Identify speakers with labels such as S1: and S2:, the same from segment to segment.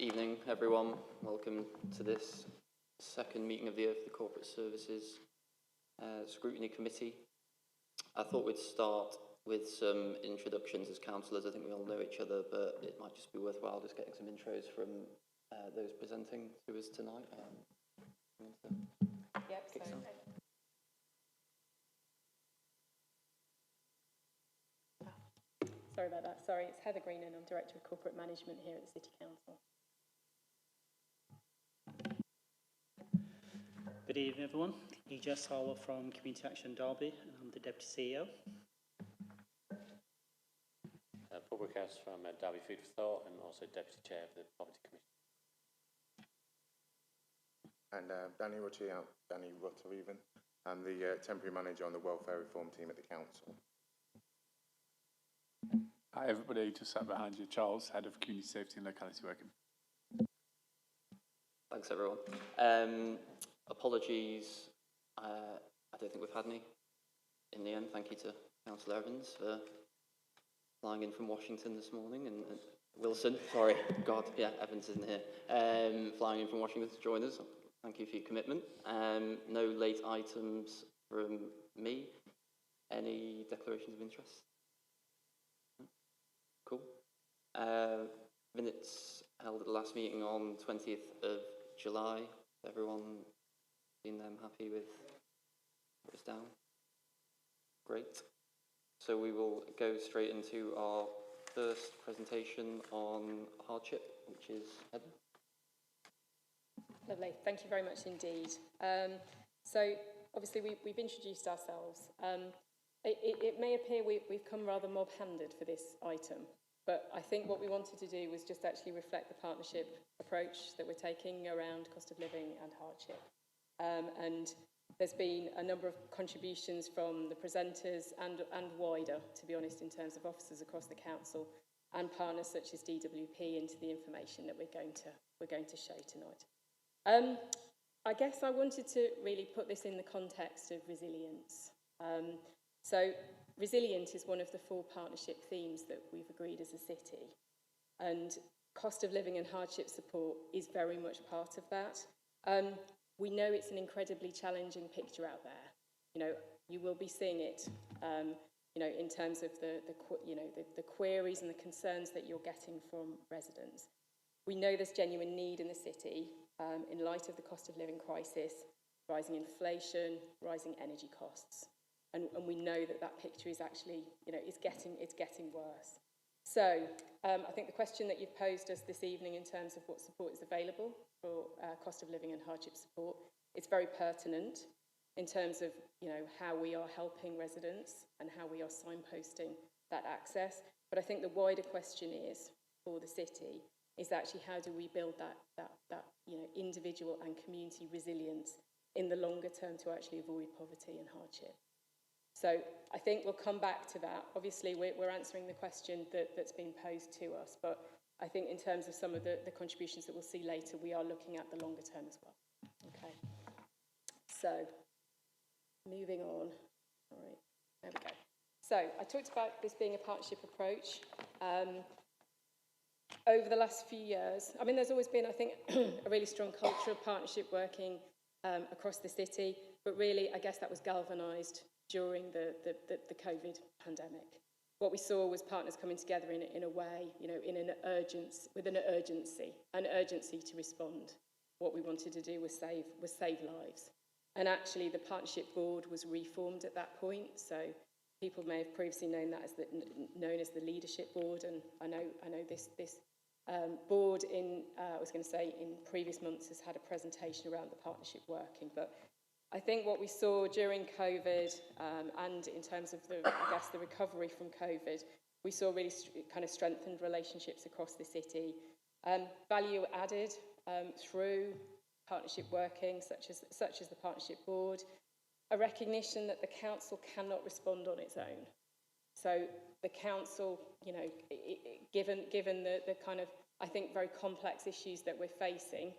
S1: Evening, everyone. Welcome to this second meeting of the year for the Corporate Services Scrutiny Committee. I thought we'd start with some introductions as councillors. I think we all know each other, but it might just be worthwhile just getting some intros from those presenting to us tonight.
S2: Sorry about that. Sorry, it's Heather Green and I'm Director of Corporate Management here at the City Council.
S3: Good evening, everyone. Ejaz Harwa from Community Action Derby, and I'm the Deputy CEO.
S4: Public House from Derby Food for Thought, and also Deputy Chair of the Poverty Commission.
S5: And Danny Rutter even. I'm the temporary manager on the welfare reform team at the council.
S6: Hi everybody, just sat behind you, Charles, Head of Community Safety and Locality Working.
S1: Thanks everyone. Apologies, I don't think we've had any in the end. Thank you to Councillor Evans for flying in from Washington this morning, and Wilson, sorry, God, yeah, Evans isn't here, flying in from Washington to join us. Thank you for your commitment. No late items from me. Any declarations of interest? Cool. Minutes held at the last meeting on 20th of July. Everyone seen them, happy with what was down? Great. So we will go straight into our first presentation on hardship, which is Heather.
S2: Lovely. Thank you very much indeed. So obviously we've introduced ourselves. It may appear we've come rather mob-handed for this item, but I think what we wanted to do was just actually reflect the partnership approach that we're taking around cost of living and hardship. And there's been a number of contributions from the presenters and wider, to be honest, in terms of officers across the council and partners such as DWP into the information that we're going to show tonight. I guess I wanted to really put this in the context of resilience. So resilient is one of the 4 partnership themes that we've agreed as a city, and cost of living and hardship support is very much part of that. We know it's an incredibly challenging picture out there. You know, you will be seeing it, you know, in terms of the queries and the concerns that you're getting from residents. We know there's genuine need in the city in light of the cost of living crisis, rising inflation, rising energy costs. And we know that picture is actually, you know, it's getting worse. So I think the question that you've posed us this evening in terms of what support is available for cost of living and hardship support, it's very pertinent in terms of, you know, how we are helping residents and how we are signposting that access. But I think the wider question is, for the city, is actually how do we build that you know, individual and community resilience in the longer term to actually avoid poverty and hardship. So I think we'll come back to that. Obviously, we're answering the question that's been posed to us, but I think in terms of some of the contributions that we'll see later, we are looking at the longer term as well. Okay. So, moving on. All right, there we go. So, I talked about this being a partnership approach. Over the last few years, I mean, there's always been, I think, a really strong culture of partnership working across the city, but really, I guess that was galvanised during the COVID pandemic. What we saw was partners coming together in a way, you know, with an urgency to respond. What we wanted to do was save lives. And actually the partnership board was reformed at that point. So people may have previously known that as the leadership board, and I know this board in previous months has had a presentation around the partnership working, but I think what we saw during COVID and in terms of the recovery from COVID, we saw really kind of strengthened relationships across the city, value added through partnership working, such as the partnership board, a recognition that the council cannot respond on its own. So the council, you know, given the kind of, I think, very complex issues that we're facing,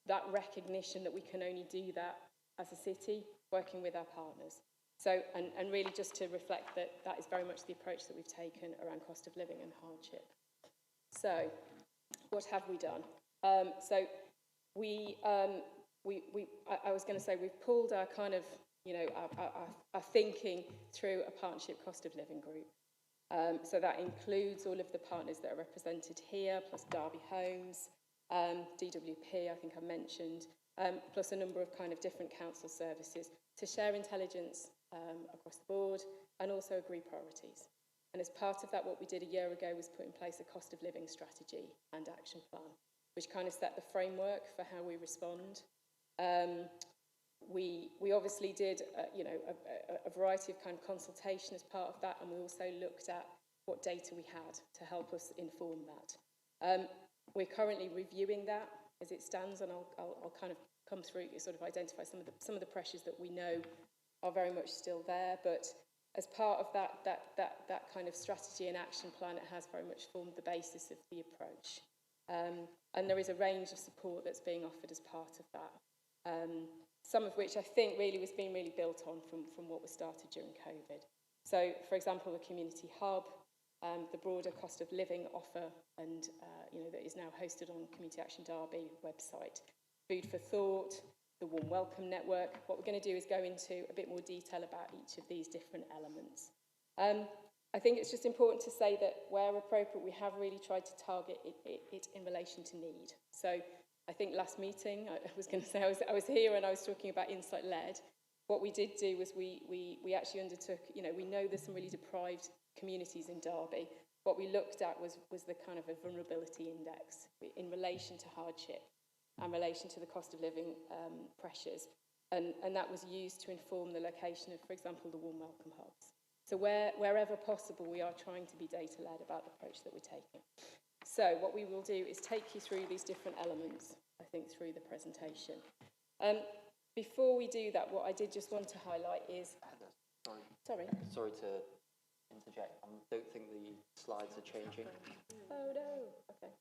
S2: that recognition that we can only do that as a city, working with our partners. So, and really just to reflect that is very much the approach that we've taken around cost of living and hardship. So, what have we done? So I was going to say we've pulled our kind of, you know, our thinking through a partnership cost of living group. So that includes all of the partners that are represented here, plus Derby Homes, DWP, I think I mentioned, plus a number of kind of different council services to share intelligence across the board and also agree priorities. And as part of that, what we did a year ago was put in place a cost of living strategy and action plan, which kind of set the framework for how we respond. We obviously did, you know, a variety of kind of consultation as part of that, and we also looked at what data we had to help us inform that. We're currently reviewing that as it stands, and I'll kind of come through, sort of identify some of the pressures that we know are very much still there. But as part of that kind of strategy and action plan, it has very much formed the basis of the approach. And there is a range of support that's being offered as part of that. Some of which I think really was being really built on from what was started during COVID. So, for example, the community hub, the broader cost of living offer, and you know, that is now hosted on Community Action Derby website. Food for thought, the warm welcome network. What we're going to do is go into a bit more detail about each of these different elements. I think it's just important to say that where appropriate, we have really tried to target it in relation to need. So I think last meeting, I was going to say, I was here and I was talking about insight-led. What we did do was we actually undertook, you know, we know there's some really deprived communities in Derby. What we looked at was the kind of a vulnerability index in relation to hardship and relation to the cost of living pressures. And that was used to inform the location of, for example, the warm welcome hubs. So wherever possible, we are trying to be data-led about the approach that we're taking. So what we will do is take you through these different elements, I think, through the presentation. Before we do that, what I did just want to highlight is...
S1: Sorry to interject. I don't think the slides are changing.
S2: Oh, no. Okay.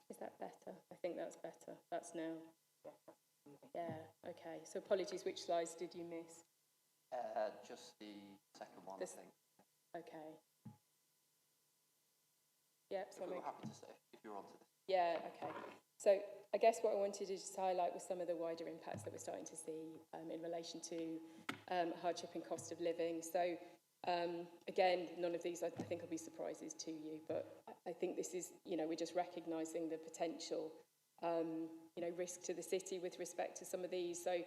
S2: Is that better? I think that's better. That's now. Yeah, okay. So apologies, which slides did you miss?
S1: Just the second one, I think.
S2: Okay. Yeah,
S1: If we were happy to say, if you're on to this.
S2: Yeah, okay. So I guess what I wanted to just highlight was some of the wider impacts that we're starting to see in relation to hardship and cost of living. So again, none of these I think will be surprises to you, but I think this is, you know, we're just recognising the potential, you know, risk to the city with respect to some of these. So,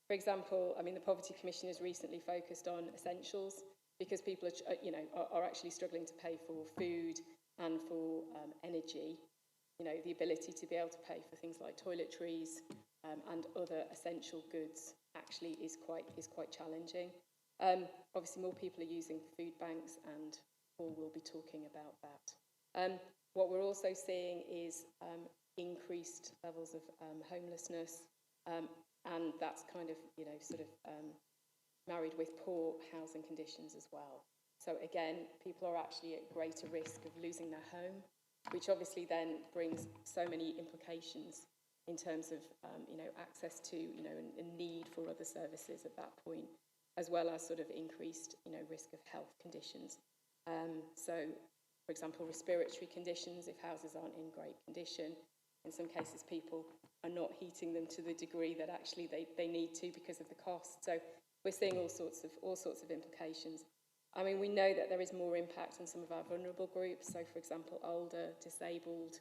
S2: for example, I mean, the Poverty Commission has recently focused on essentials because people are, you know, are actually struggling to pay for food and for energy. You know, the ability to be able to pay for things like toiletries and other essential goods actually is quite challenging. Obviously, more people are using food banks, and Paul will be talking about that. What we're also seeing is increased levels of homelessness, and that's kind of, you know, sort of married with poor housing conditions as well. So again, people are actually at greater risk of losing their home, which obviously then brings so many implications in terms of, you know, access to, you know, and need for other services at that point, as well as sort of increased, you know, risk of health conditions. So, for example, respiratory conditions, if houses aren't in great condition, in some cases people are not heating them to the degree that actually they need to because of the cost. So we're seeing all sorts of implications. I mean, we know that there is more impact on some of our vulnerable groups. So, for example, older, disabled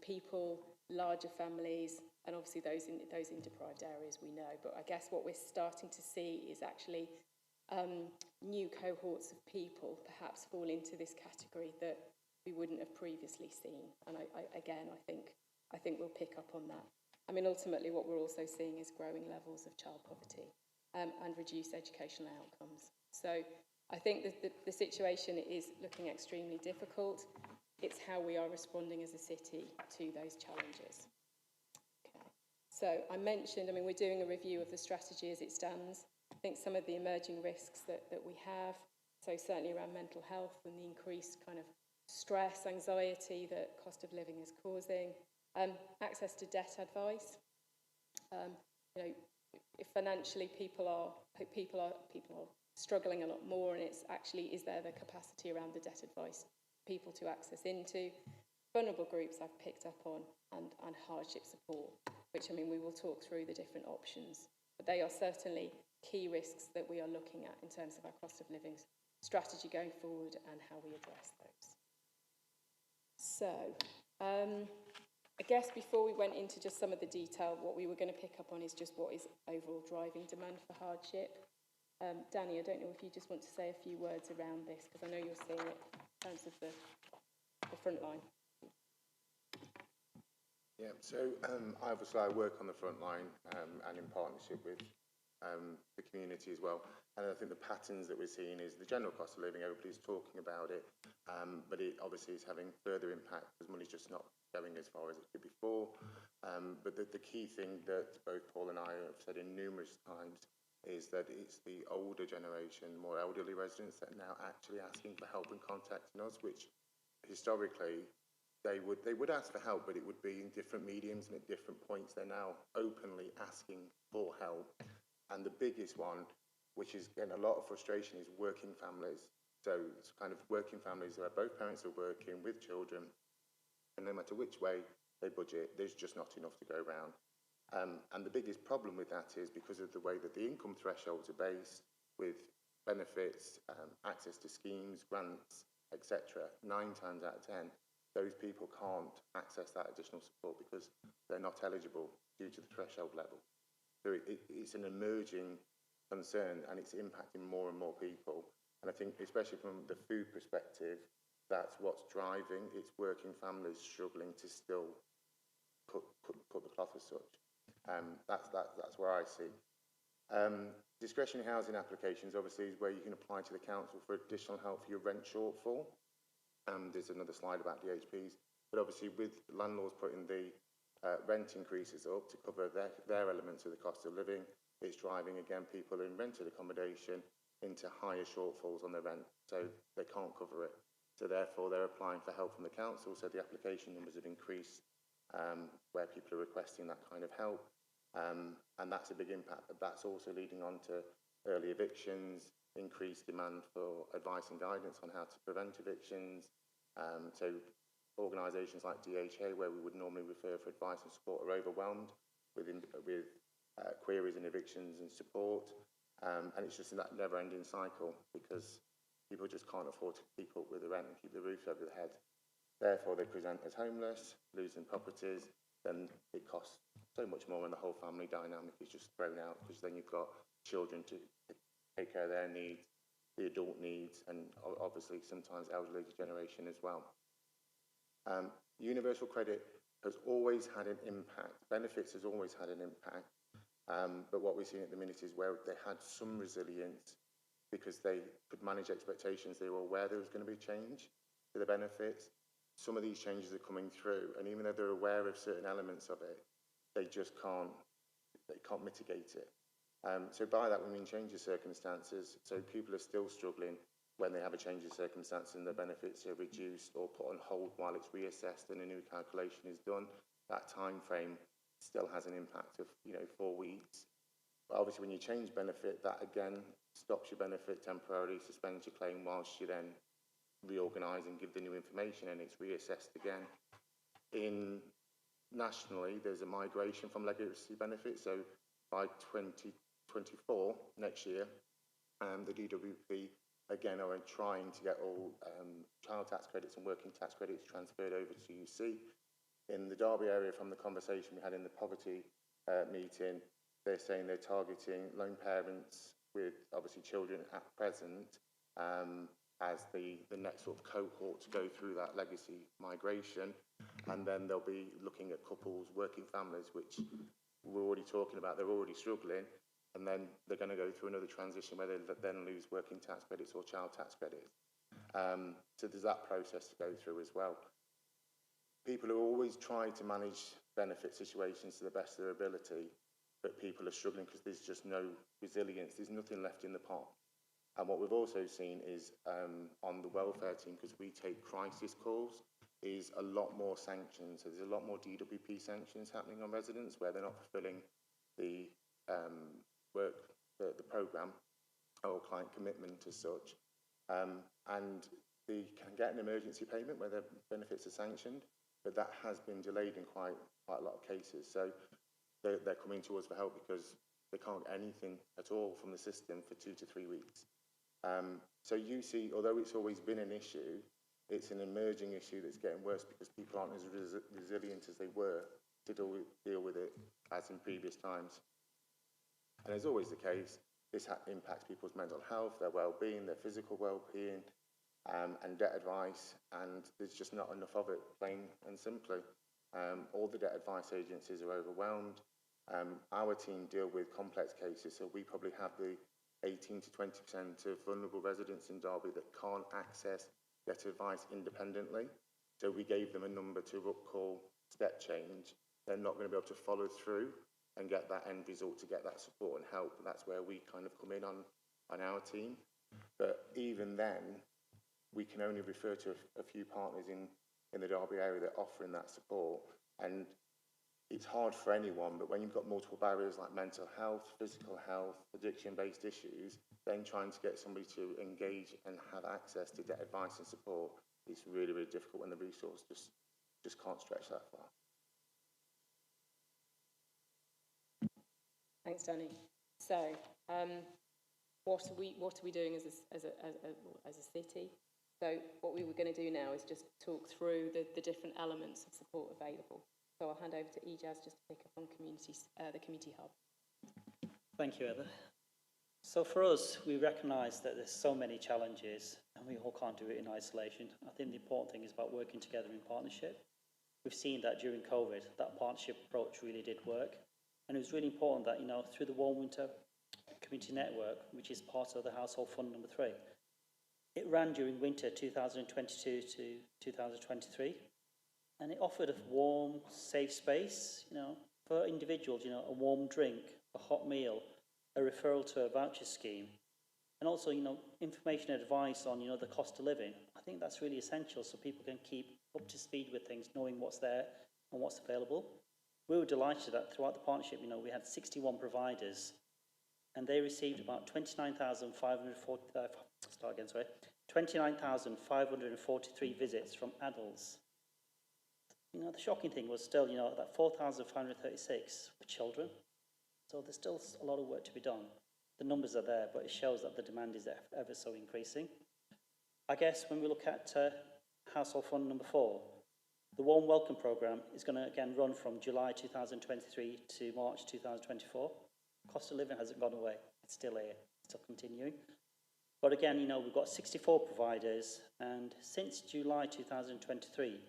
S2: people, larger families, and obviously those in deprived areas we know. But I guess what we're starting to see is actually new cohorts of people perhaps fall into this category that we wouldn't have previously seen. And I think we'll pick up on that. I mean, ultimately, what we're also seeing is growing levels of child poverty and reduced educational outcomes. So I think that the situation is looking extremely difficult. it's how we are responding as a city to those challenges. Okay. So I mentioned, we're doing a review of the strategy as it stands. I think some of the emerging risks that we have, so certainly around mental health and the increased kind of stress, anxiety that cost of living is causing, access to debt advice. If financially people are struggling a lot more, and it's actually, is there the capacity around the debt advice people to access into? Vulnerable groups I've picked up on, and hardship support, which we will talk through the different options, but they are certainly key risks that we are looking at in terms of our cost of living strategy going forward and how we address those. So, I guess before we went into just some of the detail, what we were going to pick up on is just what is overall driving demand for hardship. Danny, I don't know if you just want to say a few words around this, because I know you're seeing it in terms of the front line.
S5: Yeah, so obviously I work on the front line and in partnership with the community as well. And I think the patterns that we're seeing is the general cost of living, everybody's talking about it, but it obviously is having further impact because money's just not going as far as it did before. But the key thing that both Paul and I have said in numerous times is that it's the older generation, more elderly residents that are now actually asking for help and contacting us, which historically they would ask for help, but it would be in different mediums and at different points. They're now openly asking for help. And the biggest one, which is getting a lot of frustration, is working families. So it's kind of working families where both parents are working with children, and no matter which way they budget, there's just not enough to go around. And the biggest problem with that is because of the way that the income thresholds are based, with benefits, access to schemes, grants, etc., 9 times out of 10, those people can't access that additional support because they're not eligible due to the threshold level. So it's an emerging concern, and it's impacting more and more people. And I think, especially from the food perspective, that's what's driving. It's working families struggling to still cut the cloth as such. That's where I see. Discretionary housing applications obviously is where you can apply to the council for additional help for your rent shortfall. There's another slide about DHPs, but obviously with landlords putting the rent increases up to cover their elements of the cost of living, it's driving again people in rented accommodation into higher shortfalls on their rent, so they can't cover it. So therefore they're applying for help from the council, so the application numbers have increased where people are requesting that kind of help. And that's a big impact. But that's also leading on to early evictions, increased demand for advice and guidance on how to prevent evictions. So organisations like DHA, where we would normally refer for advice and support, are overwhelmed with queries and evictions and support. And it's just in that never-ending cycle because people just can't afford to keep up with the rent and keep the roof over their head. Therefore, they present as homeless, losing properties. Then it costs so much more, and the whole family dynamic is just thrown out because then you've got children to take care of their needs, the adult needs, and obviously sometimes elderly generation as well. Universal credit has always had an impact. Benefits has always had an impact. But what we're seeing at the minute is where they had some resilience because they could manage expectations. They were aware there was going to be change to the benefits. Some of these changes are coming through, and even though they're aware of certain elements of it, they just can't mitigate it. So by that we mean change of circumstances. So people are still struggling when they have a change of circumstance and their benefits are reduced or put on hold while it's reassessed and a new calculation is done. That time frame still has an impact of 4 weeks. But obviously when you change benefit, that again stops your benefit temporarily, suspends your claim whilst you then reorganise and give the new information, and it's reassessed again. Nationally, there's a migration from legacy benefits. So by 2024, next year, the DWP again are trying to get all child tax credits and working tax credits transferred over to UC. In the Derby area, from the conversation we had in the poverty meeting, they're saying they're targeting lone parents with obviously children at present as the next sort of cohort to go through that legacy migration. And then they'll be looking at couples, working families, which we're already talking about, they're already struggling. And then they're going to go through another transition where they then lose working tax credits or child tax credits. So there's that process to go through as well. People are always trying to manage benefit situations to the best of their ability, but people are struggling because there's just no resilience. There's nothing left in the pot. And what we've also seen is on the welfare team, because we take crisis calls, is a lot more sanctions. So there's a lot more DWP sanctions happening on residents where they're not fulfilling the the programme or client commitment as such. And they can get an emergency payment where their benefits are sanctioned, but that has been delayed in quite a lot of cases. So they're coming to us for help because they can't get anything at all from the system for 2 to 3 weeks. So you see, although it's always been an issue, it's an emerging issue that's getting worse because people aren't as resilient as they were to deal with it as in previous times. And as always the case, this impacts people's mental health, their well-being, their physical well-being, and debt advice, and there's just not enough of it, plain and simply. All the debt advice agencies are overwhelmed. Our team deal with complex cases, so we probably have the 18 to 20% of vulnerable residents in Derby that can't access debt advice independently. So we gave them a number to call step change. They're not going to be able to follow through and get that end result to get that support and help. And that's where we kind of come in on our team. But even then, we can only refer to a few partners in the Derby area that are offering that support. And it's hard for anyone, but when you've got multiple barriers like mental health, physical health, addiction-based issues, then trying to get somebody to engage and have access to debt advice and support is really, really difficult when the resource just can't stretch that far.
S2: Thanks, Danny. So, what are we doing as a city? So, what we were going to do now is just talk through the different elements of support available. So I'll hand over to Ijaz just to pick up on the community hub.
S3: Thank you, Heather. So for us, we recognise that there's so many challenges and we all can't do it in isolation. I think the important thing is about working together in partnership. We've seen that during COVID, that partnership approach really did work. And it was really important that, through the Warm Winter Community Network, which is part of the Household Fund number 3, it ran during winter 2022 to 2023. And it offered a warm, safe space, for individuals, a warm drink, a hot meal, a referral to a voucher scheme, and also, information and advice on, the cost of living. I think that's really essential so people can keep up to speed with things, knowing what's there and what's available. We were delighted that throughout the partnership, we had 61 providers, and they received about 29,543 visits from adults. The shocking thing was still, that 4,536 were children. So there's still a lot of work to be done. The numbers are there, but it shows that the demand is ever so increasing. I guess when we look at Household Fund number 4, the Warm Welcome Programme is going to again run from July 2023 to March 2024. Cost of living hasn't gone away. It's still here, it's still continuing. But again, we've got 64 providers, and since July 2023,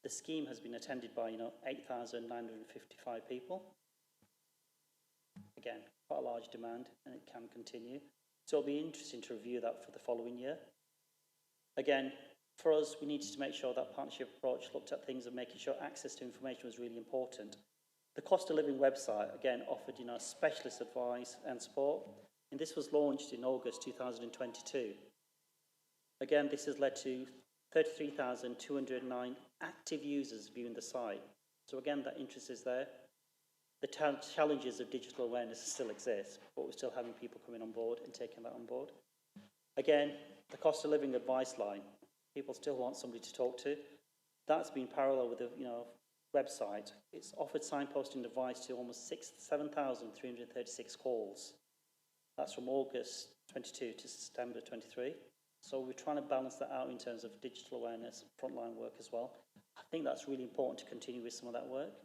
S3: the scheme has been attended by, 8,955 people. Again, quite a large demand, and it can continue. So it'll be interesting to review that for the following year. Again, for us, we needed to make sure that partnership approach looked at things and making sure access to information was really important. The cost of living website, again, offered, specialist advice and support, and this was launched in August 2022. Again, this has led to 33,209 active users viewing the site. So again, that interest is there. The challenges of digital awareness still exist, but we're still having people coming on board and taking that on board. Again, the cost of living advice line, people still want somebody to talk to. That's been parallel with the website. It's offered signposting advice to almost 7,336 calls. That's from August 22 to September 23. So we're trying to balance that out in terms of digital awareness, frontline work as well. I think that's really important to continue with some of that work.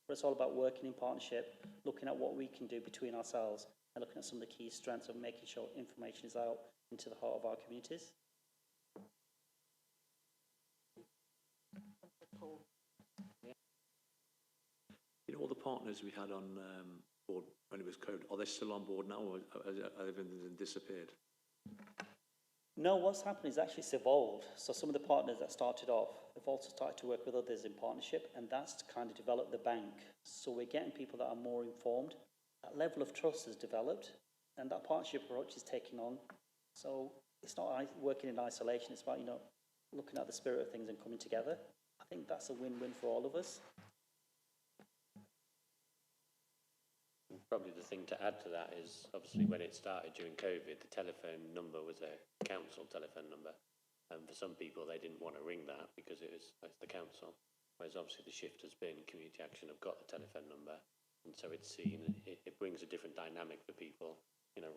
S3: But it's all about working in partnership, looking at what we can do between ourselves and looking at some of the key strengths of making sure information is out into the heart of our communities.
S7: All the partners we had on board when it was COVID, are they still on board now, or have they disappeared?
S3: No, what's happened is actually it's evolved. So some of the partners that started off have also started to work with others in partnership, and that's kind of developed the bank. So we're getting people that are more informed. That level of trust has developed, and that partnership approach is taking on. So it's not working in isolation. It's about, looking at the spirit of things and coming together. I think that's a win-win for all of us.
S4: Probably the thing to add to that is, obviously, when it started during COVID, the telephone number was a council telephone number. And for some people, they didn't want to ring that because it's the council. Whereas obviously the shift has been Community Action have got the telephone number. And so it's seen, it brings a different dynamic for people,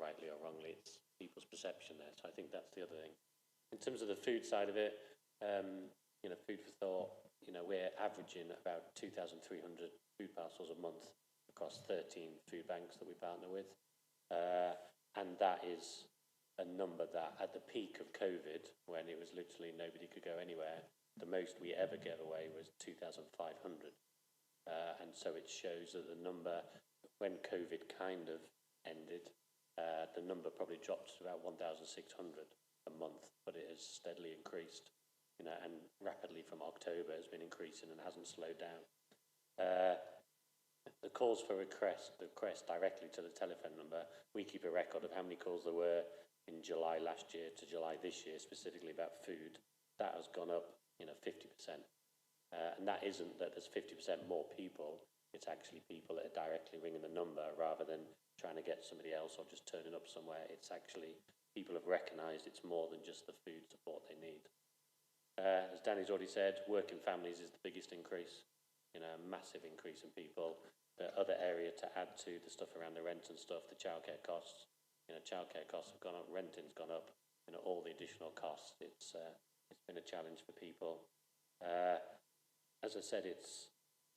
S4: rightly or wrongly. It's people's perception there. So I think that's the other thing. In terms of the food side of it, food for thought, we're averaging about 2,300 food parcels a month across 13 food banks that we partner with. And that is a number that at the peak of COVID, when it was literally nobody could go anywhere, the most we ever get away was 2,500. And so it shows that the number, when COVID kind of ended, the number probably dropped to about 1,600 a month, but it has steadily increased, and rapidly from October has been increasing and hasn't slowed down. The calls for request directly to the telephone number, we keep a record of how many calls there were in July last year to July this year, specifically about food. That has gone up, 50%. And that isn't that there's 50% more people, it's actually people that are directly ringing the number rather than trying to get somebody else or just turning up somewhere. It's actually, people have recognised it's more than just the food support they need. As Danny's already said, working families is the biggest increase. A massive increase in people. The other area to add to the stuff around the rent and stuff, the childcare costs. Childcare costs have gone up, renting's gone up. All the additional costs. It's been a challenge for people. As I said, it's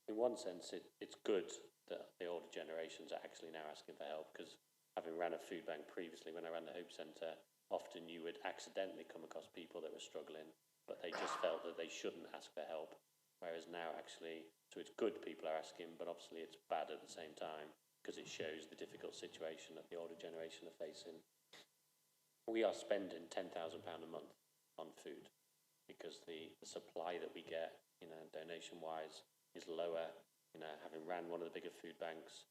S4: in one sense it's good that the older generations are actually now asking for help, because having ran a food bank previously, when I ran the Hope Centre, often you would accidentally come across people that were struggling, but they just felt that they shouldn't ask for help. Whereas now, actually, so it's good people are asking, but obviously it's bad at the same time because it shows the difficult situation that the older generation are facing. We are spending £10,000 a month on food because the supply that we get, donation-wise, is lower. Having ran one of the bigger food banks,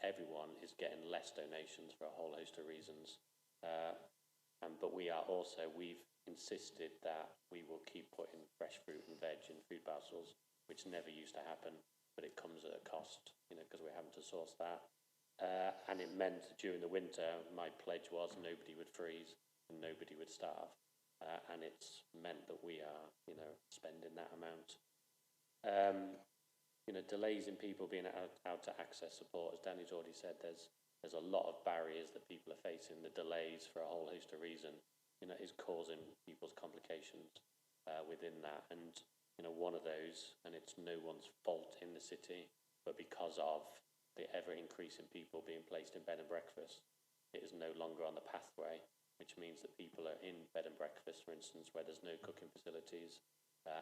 S4: everyone is getting less donations for a whole host of reasons. But we've insisted that we will keep putting fresh fruit and veg in food parcels, which never used to happen, but it comes at a cost, because we're having to source that. And it meant during the winter, my pledge was nobody would freeze and nobody would starve. And it's meant that we are, spending that amount. Delays in people being able to access support, as Danny's already said, there's a lot of barriers that people are facing. The delays, for a whole host of reasons, is causing people's complications within that. And, one of those, and it's no one's fault in the city, but because of the ever increasing people being placed in bed and breakfast, it is no longer on the pathway, which means that people are in bed and breakfast, for instance, where there's no cooking facilities,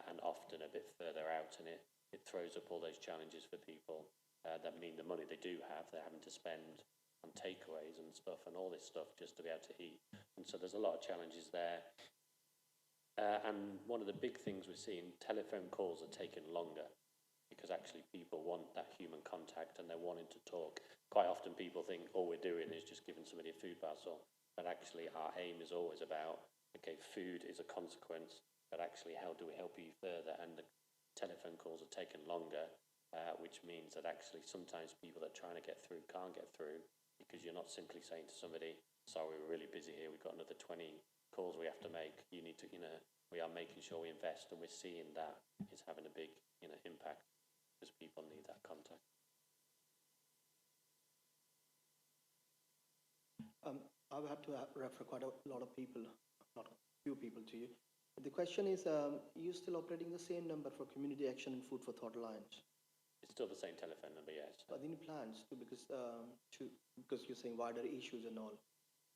S4: and often a bit further out, and it throws up all those challenges for people that mean the money they do have, they're having to spend on takeaways and stuff and all this stuff just to be able to eat. And so there's a lot of challenges there. And one of the big things we're seeing, telephone calls are taking longer because actually people want that human contact and they're wanting to talk. Quite often people think all we're doing is just giving somebody a food parcel, but actually our aim is always about, okay, food is a consequence, but actually how do we help you further? And the telephone calls are taking longer, which means that actually sometimes people that are trying to get through can't get through, because you're not simply saying to somebody, sorry, we're really busy here, we've got another 20 calls we have to make. You need to, we are making sure we invest, and we're seeing that is having a big, impact, because people need that contact.
S8: I've had to refer quite a lot of people, not a few people to you. The question is, you still operating the same number for Community Action and Food for Thought Alliance?
S4: It's still the same telephone number, yes.
S8: Are there any plans to, because you're saying wider issues and all,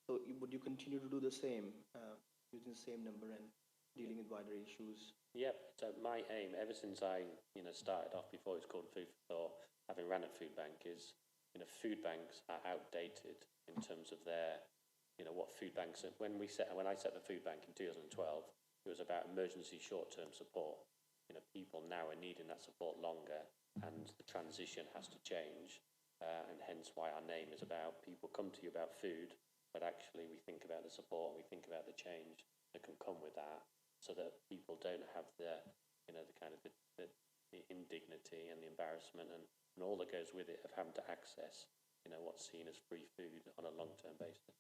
S8: so would you continue to do the same, using the same number and dealing with wider issues?
S4: Yep, so my aim, ever since I started off before it was called Food for Thought, having ran a food bank, is food banks are outdated in terms of their you know, what food banks, when I set the food bank in 2012, it was about emergency short-term support. You know, people now are needing that support longer, and the transition has to change, and hence why our name is about people come to you about food, but actually we think about the support, we think about the change that can come with that, so that people don't have the, you know, the kind of the indignity and the embarrassment and all that goes with it of having to access, you know, what's seen as free food on a long-term basis.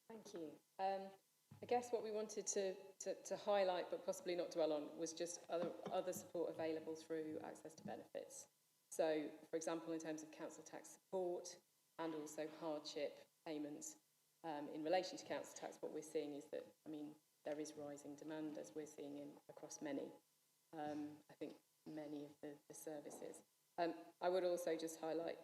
S2: Thank you. I guess what we wanted to highlight, but possibly not dwell on, was just other support available through access to benefits. So, for example, in terms of council tax support and also hardship payments, in relation to council tax, what we're seeing is that, I mean, there is rising demand, as we're seeing across many, I think, many of the services. I would also just highlight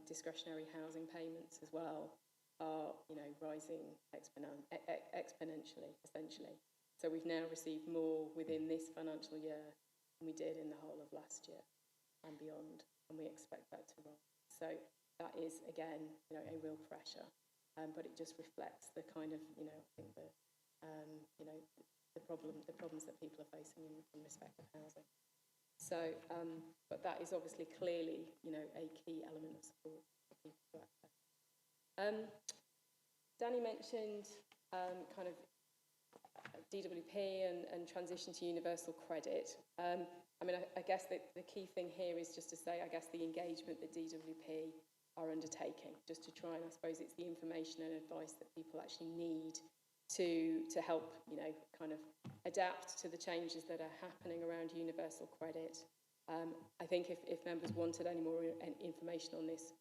S2: discretionary housing payments as well are, you know, rising exponentially, essentially. So we've now received more within this financial year than we did in the whole of last year and beyond, and we expect that to rise. So that is, again, you know, a real pressure, but it just reflects the kind of, you know, I think the, you know, the problems that people are facing in respect of housing. So, but that is obviously clearly, you know, a key element of support for people to access. Danny mentioned kind of DWP and transition to universal credit. I mean, I guess the key thing here is just to say, I guess, the engagement that DWP are undertaking, just to try and, I suppose, it's the information and advice that people actually need to help, you know, kind of adapt to the changes that are happening around universal credit. I think if members wanted any more information on this,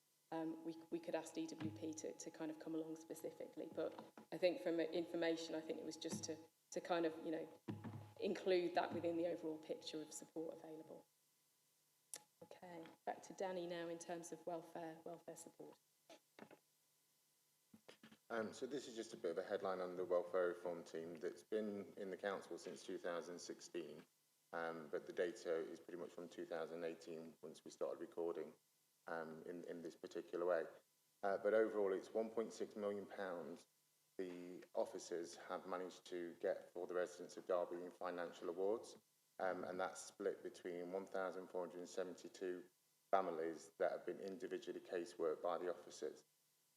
S2: we could ask DWP to kind of come along specifically, but I think from information, I think it was just to kind of, you know, include that within the overall picture of support available. Okay, back to Danny now in terms of welfare support.
S5: So this is just a bit of a headline on the welfare reform team that's been in the council since 2016, but the data is pretty much from 2018 once we started recording in this particular way. But overall, it's £1.6 million the officers have managed to get for the residents of Derby in financial awards, and that's split between 1,472 families that have been individually caseworked by the officers.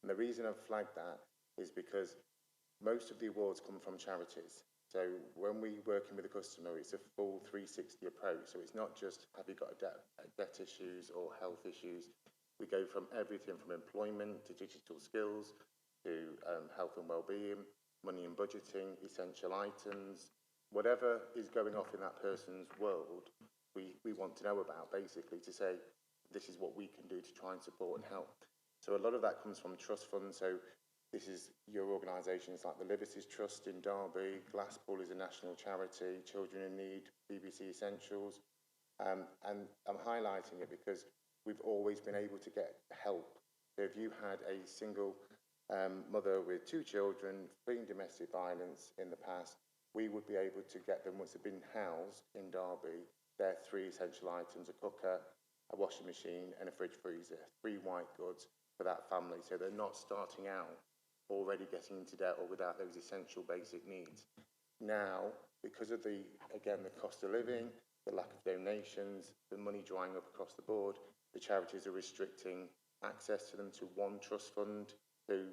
S5: And the reason I've flagged that is because most of the awards come from charities. So when we're working with a customer, it's a full 360 approach. So it's not just, have you got debt issues or health issues? We go from everything from employment to digital skills to health and well-being, money and budgeting, essential items, whatever is going off in that person's world, we want to know about, basically, to say, this is what we can do to try and support and help. So a lot of that comes from trust funds. So this is your organisations like the Liberties Trust in Derby, Glasspool is a national charity, Children in Need, BBC Essentials. And I'm highlighting it because we've always been able to get help. So if you had a single mother with 2 children fleeing domestic violence in the past, we would be able to get them, once they've been housed in Derby, their 3 essential items, a cooker, a washing machine and a fridge freezer, 3 white goods for that family. So they're not starting out already getting into debt or without those essential basic needs. Now, because of the cost of living, the lack of donations, the money drying up across the board, the charities are restricting access to them to one trust fund. So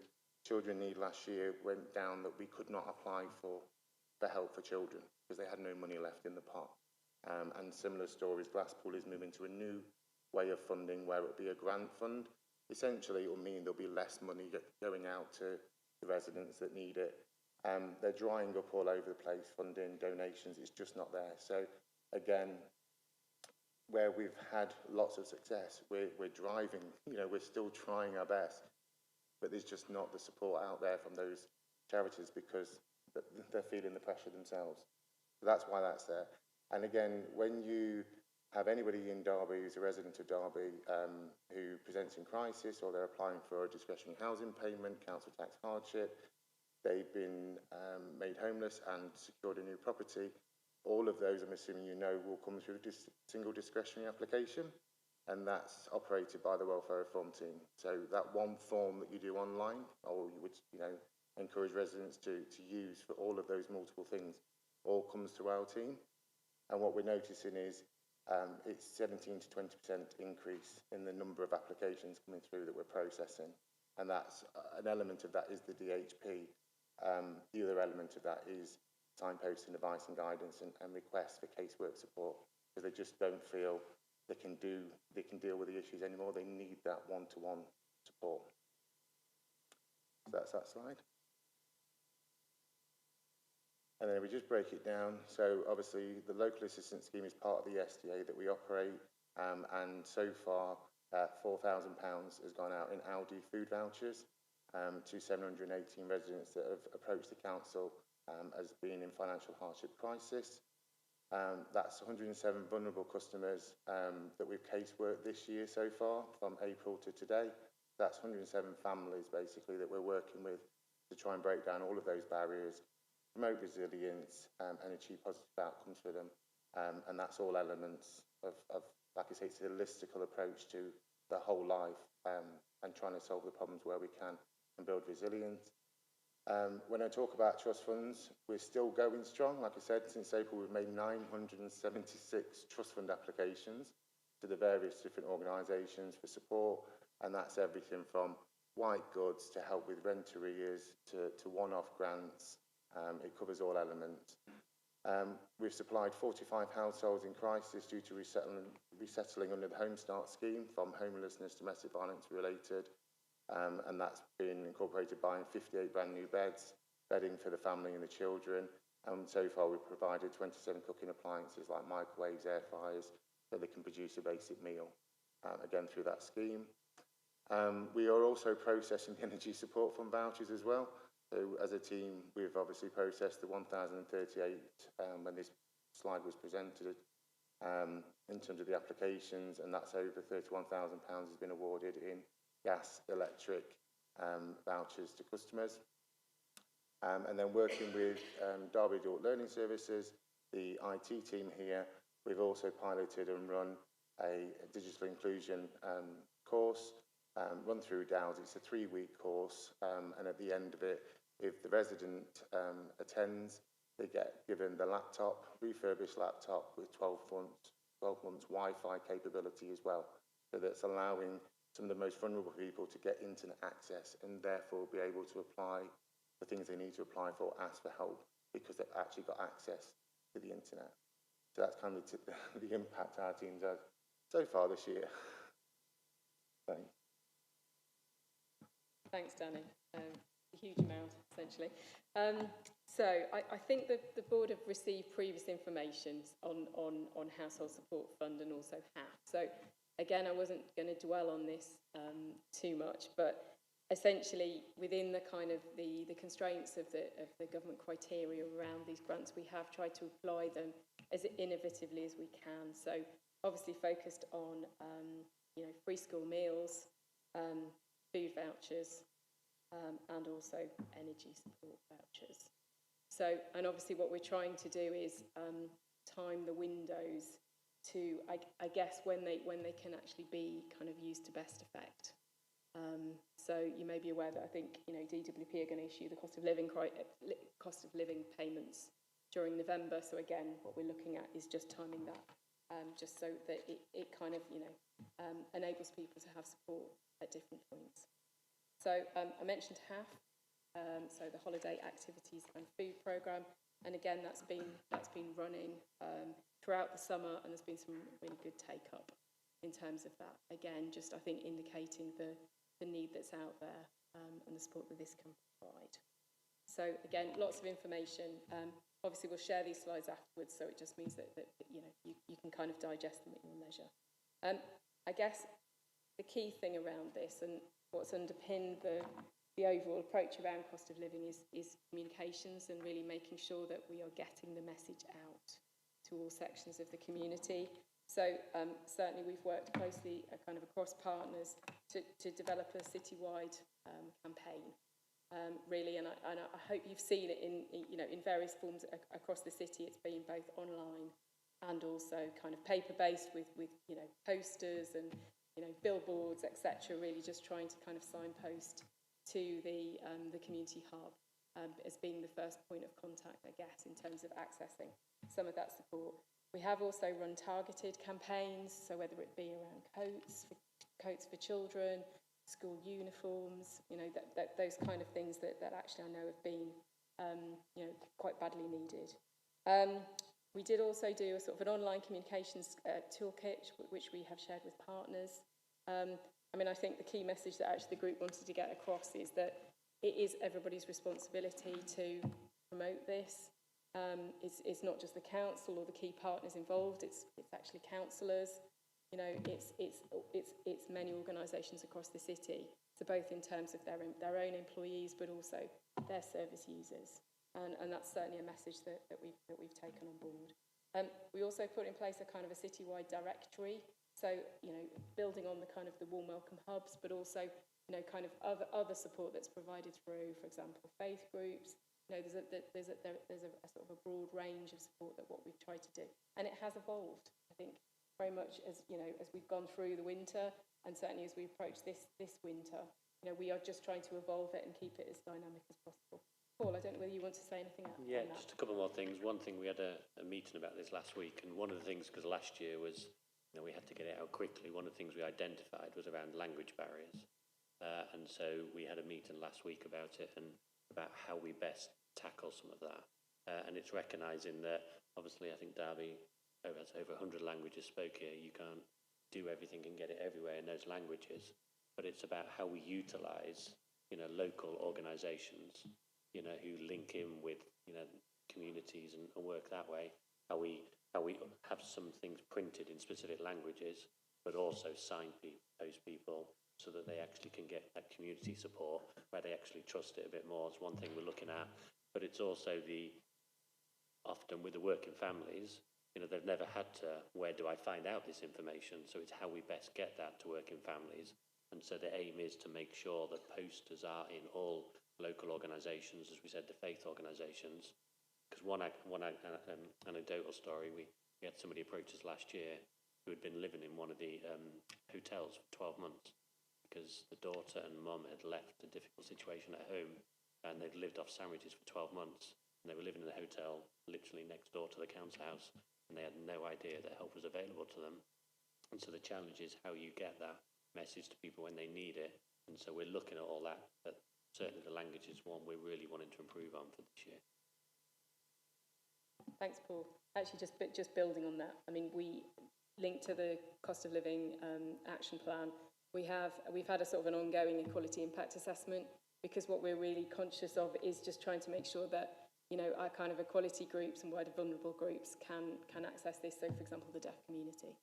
S5: Children Need last year went down that we could not apply for help for children because they had no money left in the pot. And similar stories, Glasspool is moving to a new way of funding where it will be a grant fund. Essentially, it will mean there'll be less money going out to the residents that need it. They're drying up all over the place, funding, donations, it's just not there. So again, where we've had lots of success, we're driving, you know, we're still trying our best, but there's just not the support out there from those charities because they're feeling the pressure themselves. So that's why that's there. And again, when you have anybody in Derby who's a resident of Derby who presents in crisis or they're applying for a discretionary housing payment, council tax hardship, they've been made homeless and secured a new property, All of those, I'm assuming you know, will come through this single discretionary application, and that's operated by the Welfare Reform team. So that one form that you do online, or you would, encourage residents to use for all of those multiple things, all comes through our team. And what we're noticing is it's 17 to 20% increase in the number of applications coming through that we're processing. And that's an element of that is the DHP. The other element of that is signposting advice and guidance and requests for casework support, because they just don't feel they can deal with the issues anymore. They need that one-to-one support. So that's that slide. And then we just break it down. So obviously the local assistance scheme is part of the SDA that we operate, and so far £4,000 has gone out in Aldi food vouchers to 718 residents that have approached the council as being in financial hardship crisis. That's 107 vulnerable customers that we've caseworked this year so far, from April to today. That's 107 families basically that we're working with to try and break down all of those barriers, promote resilience and achieve positive outcomes for them. And that's all elements of, like I say, it's a holistical approach to the whole life and trying to solve the problems where we can and build resilience. When I talk about trust funds, we're still going strong. Like I said, since April, we've made 976 trust fund applications to the various different organisations for support, and that's everything from white goods to help with rent arrears to one-off grants. It covers all elements. We've supplied 45 households in crisis due to resettling under the Home Start scheme, from homelessness, domestic violence related, and that's been incorporated buying 58 brand new beds, bedding for the family and the children. And so far we've provided 27 cooking appliances like microwaves, air fryers, so they can produce a basic meal, again through that scheme. We are also processing energy support fund vouchers as well. So as a team, we've obviously processed the 1,038 when this slide was presented in terms of the applications, and that's over £31,000 has been awarded in gas, electric vouchers to customers. And then working with Derby Adult Learning Services, the IT team here, we've also piloted and run a digital inclusion course run through DAOs. It's a 3-week course, and at the end of it, if the resident attends, they get given the laptop, refurbished laptop with 12 months Wi-Fi capability as well. So that's allowing some of the most vulnerable people to get internet access and therefore be able to apply for things they need to apply for, ask for help, because they've actually got access to the internet. So that's kind of the impact our teams have so far this year. Thanks.
S2: Thanks, Danny. A huge amount, essentially. So I think that the board have received previous information on Household Support Fund and also HAF. So again, I wasn't going to dwell on this too much, but essentially within the kind of the constraints of the government criteria around these grants, we have tried to apply them as innovatively as we can. So obviously focused on free school meals, food vouchers, and also energy support vouchers. So, and obviously what we're trying to do is time the windows to, I guess, when they can actually be kind of used to best effect. So you may be aware that I think DWP are going to issue the cost of living payments during November. So again, what we're looking at is just timing that, just so that it kind of enables people to have support at different points. So I mentioned HAF, so the Holiday Activities and Food Programme, and again that's been running throughout the summer, and there's been some really good take up in terms of that. Again, just I think indicating the need that's out there and the support that this can provide. So again, lots of information. Obviously, we'll share these slides afterwards, so it just means that you can kind of digest them at your leisure. I guess the key thing around this and what's underpinned the overall approach around cost of living is communications, and really making sure that we are getting the message out to all sections of the community. So certainly we've worked closely kind of across partners to develop a citywide campaign. really, and I hope you've seen it in various forms across the city. It's been both online and also kind of paper-based with posters and billboards, etc. Really just trying to kind of signpost to the community hub as being the first point of contact, I guess, in terms of accessing some of that support. We have also run targeted campaigns, so whether it be around coats for children, school uniforms, those kind of things that actually I know have been quite badly needed. We did also do a sort of an online communications toolkit, which we have shared with partners. I think the key message that actually the group wanted to get across is that it is everybody's responsibility to promote this. It's not just the council or the key partners involved. It's actually councillors. It's many organisations across the city. So both in terms of their own employees, but also their service users. And that's certainly a message that we've taken on board. We also put in place a kind of a citywide directory. So building on the kind of the warm welcome hubs, but also kind of other support that's provided through, for example, faith groups. There's a sort of a broad range of support that what we've tried to do, and it has evolved. I think very much as we've gone through the winter, and certainly as we approach this winter, we are just trying to evolve it and keep it as dynamic as possible. Paul, I don't know whether you want to say anything else.
S4: Yeah, just a couple more things. One thing, we had a meeting about this last week, and one of the things, because last year was, we had to get it out quickly, one of the things we identified was around language barriers. And so we had a meeting last week about it and about how we best tackle some of that. And it's recognising that, obviously, I think Derby has over 100 languages spoke here. You can't do everything and get it everywhere in those languages. But it's about how we utilise, local organisations, who link in with, communities and work that way. How we have some things printed in specific languages, but also signpost people so that they actually can get that community support where they actually trust it a bit more. It's one thing we're looking at, but it's also often with the working families, they've never had to, where do I find out this information? So it's how we best get that to working families. And so the aim is to make sure that posters are in all local organisations, as we said, the faith organisations. Because one anecdotal story, we had somebody approach us last year who had been living in one of the hotels for 12 months because the daughter and mum had left a difficult situation at home, and they'd lived off sandwiches for 12 months, and they were living in a hotel literally next door to the council house, and they had no idea that help was available to them. And so the challenge is how you get that message to people when they need it. And so we're looking at all that, but certainly the language is one we're really wanting to improve on for this year.
S2: Thanks, Paul. Actually, just building on that, we linked to the cost of living action plan. We've had a sort of an ongoing equality impact assessment, because what we're really conscious of is just trying to make sure that our kind of equality groups and wider vulnerable groups can access this. So, for example, the deaf community.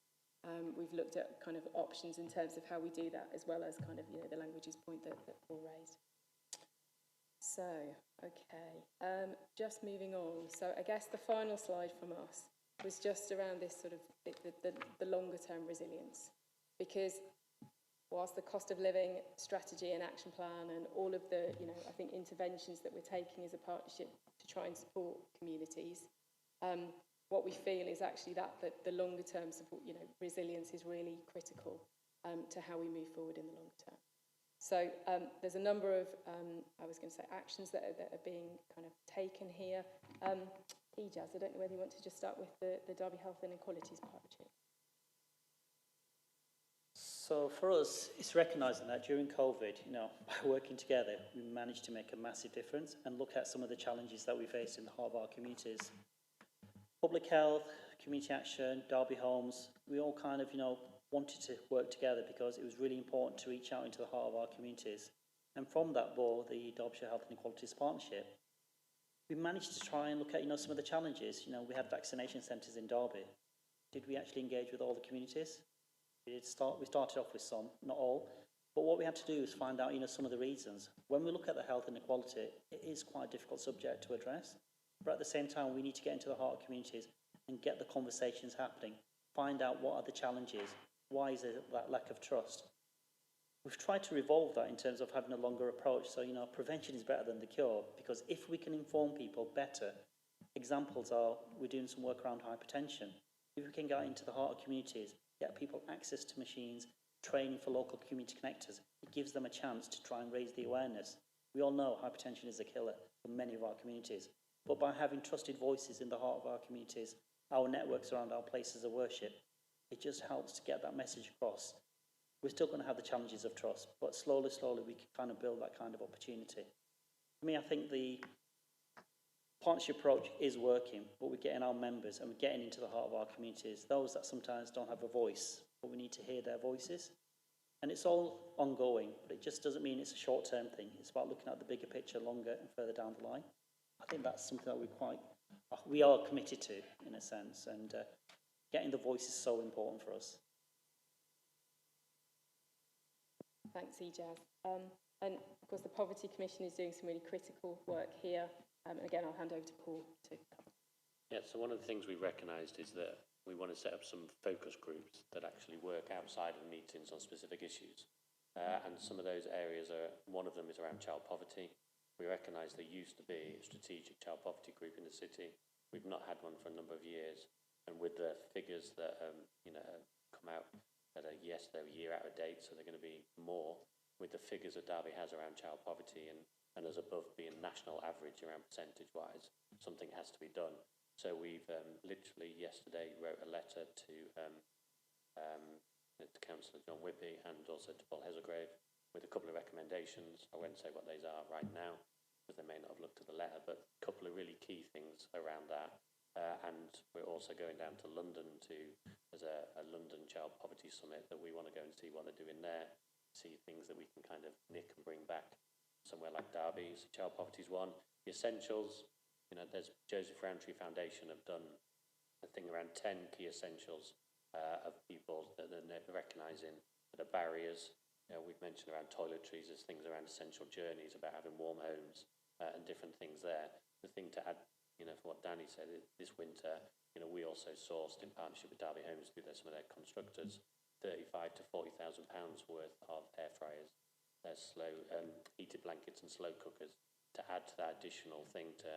S2: We've looked at kind of options in terms of how we do that, as well as kind of the languages point that Paul raised. So, okay, just moving on. So I guess the final slide from us was just around this sort of the longer term resilience, because whilst the cost of living strategy and action plan and all of the, I think interventions that we're taking as a partnership to try and support communities, what we feel is actually that the longer term support, resilience is really critical to how we move forward in the longer term. So there's a number of, actions that are being kind of taken here. Ijaz, I don't know whether you want to just start with the Derby Health and Equalities Partnership.
S3: So for us, it's recognising that during COVID, by working together, we managed to make a massive difference and look at some of the challenges that we faced in the heart of our communities. Public health, community action, Derby Homes, we all kind of, wanted to work together because it was really important to reach out into the heart of our communities. And from that bore the Derbyshire Health and Equalities Partnership. We managed to try and look at, some of the challenges. We had vaccination centres in Derby. Did we actually engage with all the communities? We started off with some, not all. But what we had to do is find out, some of the reasons. When we look at the health inequality, it is quite a difficult subject to address. But at the same time, we need to get into the heart of communities and get the conversations happening. Find out what are the challenges. Why is there that lack of trust? We've tried to revolve that in terms of having a longer approach. So, you know, prevention is better than the cure, because if we can inform people better, examples are we're doing some work around hypertension. If we can get into the heart of communities, get people access to machines, training for local community connectors, it gives them a chance to try and raise the awareness. We all know hypertension is a killer for many of our communities, but by having trusted voices in the heart of our communities, our networks around our places of worship, it just helps to get that message across. We're still going to have the challenges of trust, but slowly, we can kind of build that kind of opportunity. For me, I think the partnership approach is working, but we're getting our members and we're getting into the heart of our communities, those that sometimes don't have a voice, but we need to hear their voices. And it's all ongoing, but it just doesn't mean it's a short-term thing. It's about looking at the bigger picture longer and further down the line. I think that's something that we are committed to, in a sense, and getting the voice is so important for us.
S2: Thanks, Ejaz. And of course, the Poverty Commission is doing some really critical work here. And again, I'll hand over to Paul to cover.
S4: Yeah, so one of the things we recognised is that we want to set up some focus groups that actually work outside of meetings on specific issues. And some of those areas one of them is around child poverty. We recognise there used to be a strategic child poverty group in the city. We've not had one for a number of years. And with the figures that come out, that yes, they're a year out of date, so they're going to be more. With the figures that Derby has around child poverty and as above being national average around percentage-wise, something has to be done. So we've literally yesterday wrote a letter to Councillor John Whippy and also to Paul Hazelgrave with a couple of recommendations. I won't say what these are right now because they may not have looked at the letter, but a couple of really key things around that. And we're also going down to London as a London Child Poverty Summit that we want to go and see what they're doing there, see things that we can kind of nick and bring back somewhere like Derby. So child poverty is one. The essentials, there's Joseph Rowntree Foundation have done a thing around 10 key essentials of people that they're recognising that are barriers. We've mentioned around toiletries, there's things around essential journeys, about having warm homes and different things there. The thing to add, for what Danny said, this winter, we also sourced in partnership with Derby Homes through some of their constructors, £35,000 to £40,000 worth of air fryers, their slow heated blankets and slow cookers to add to that additional thing to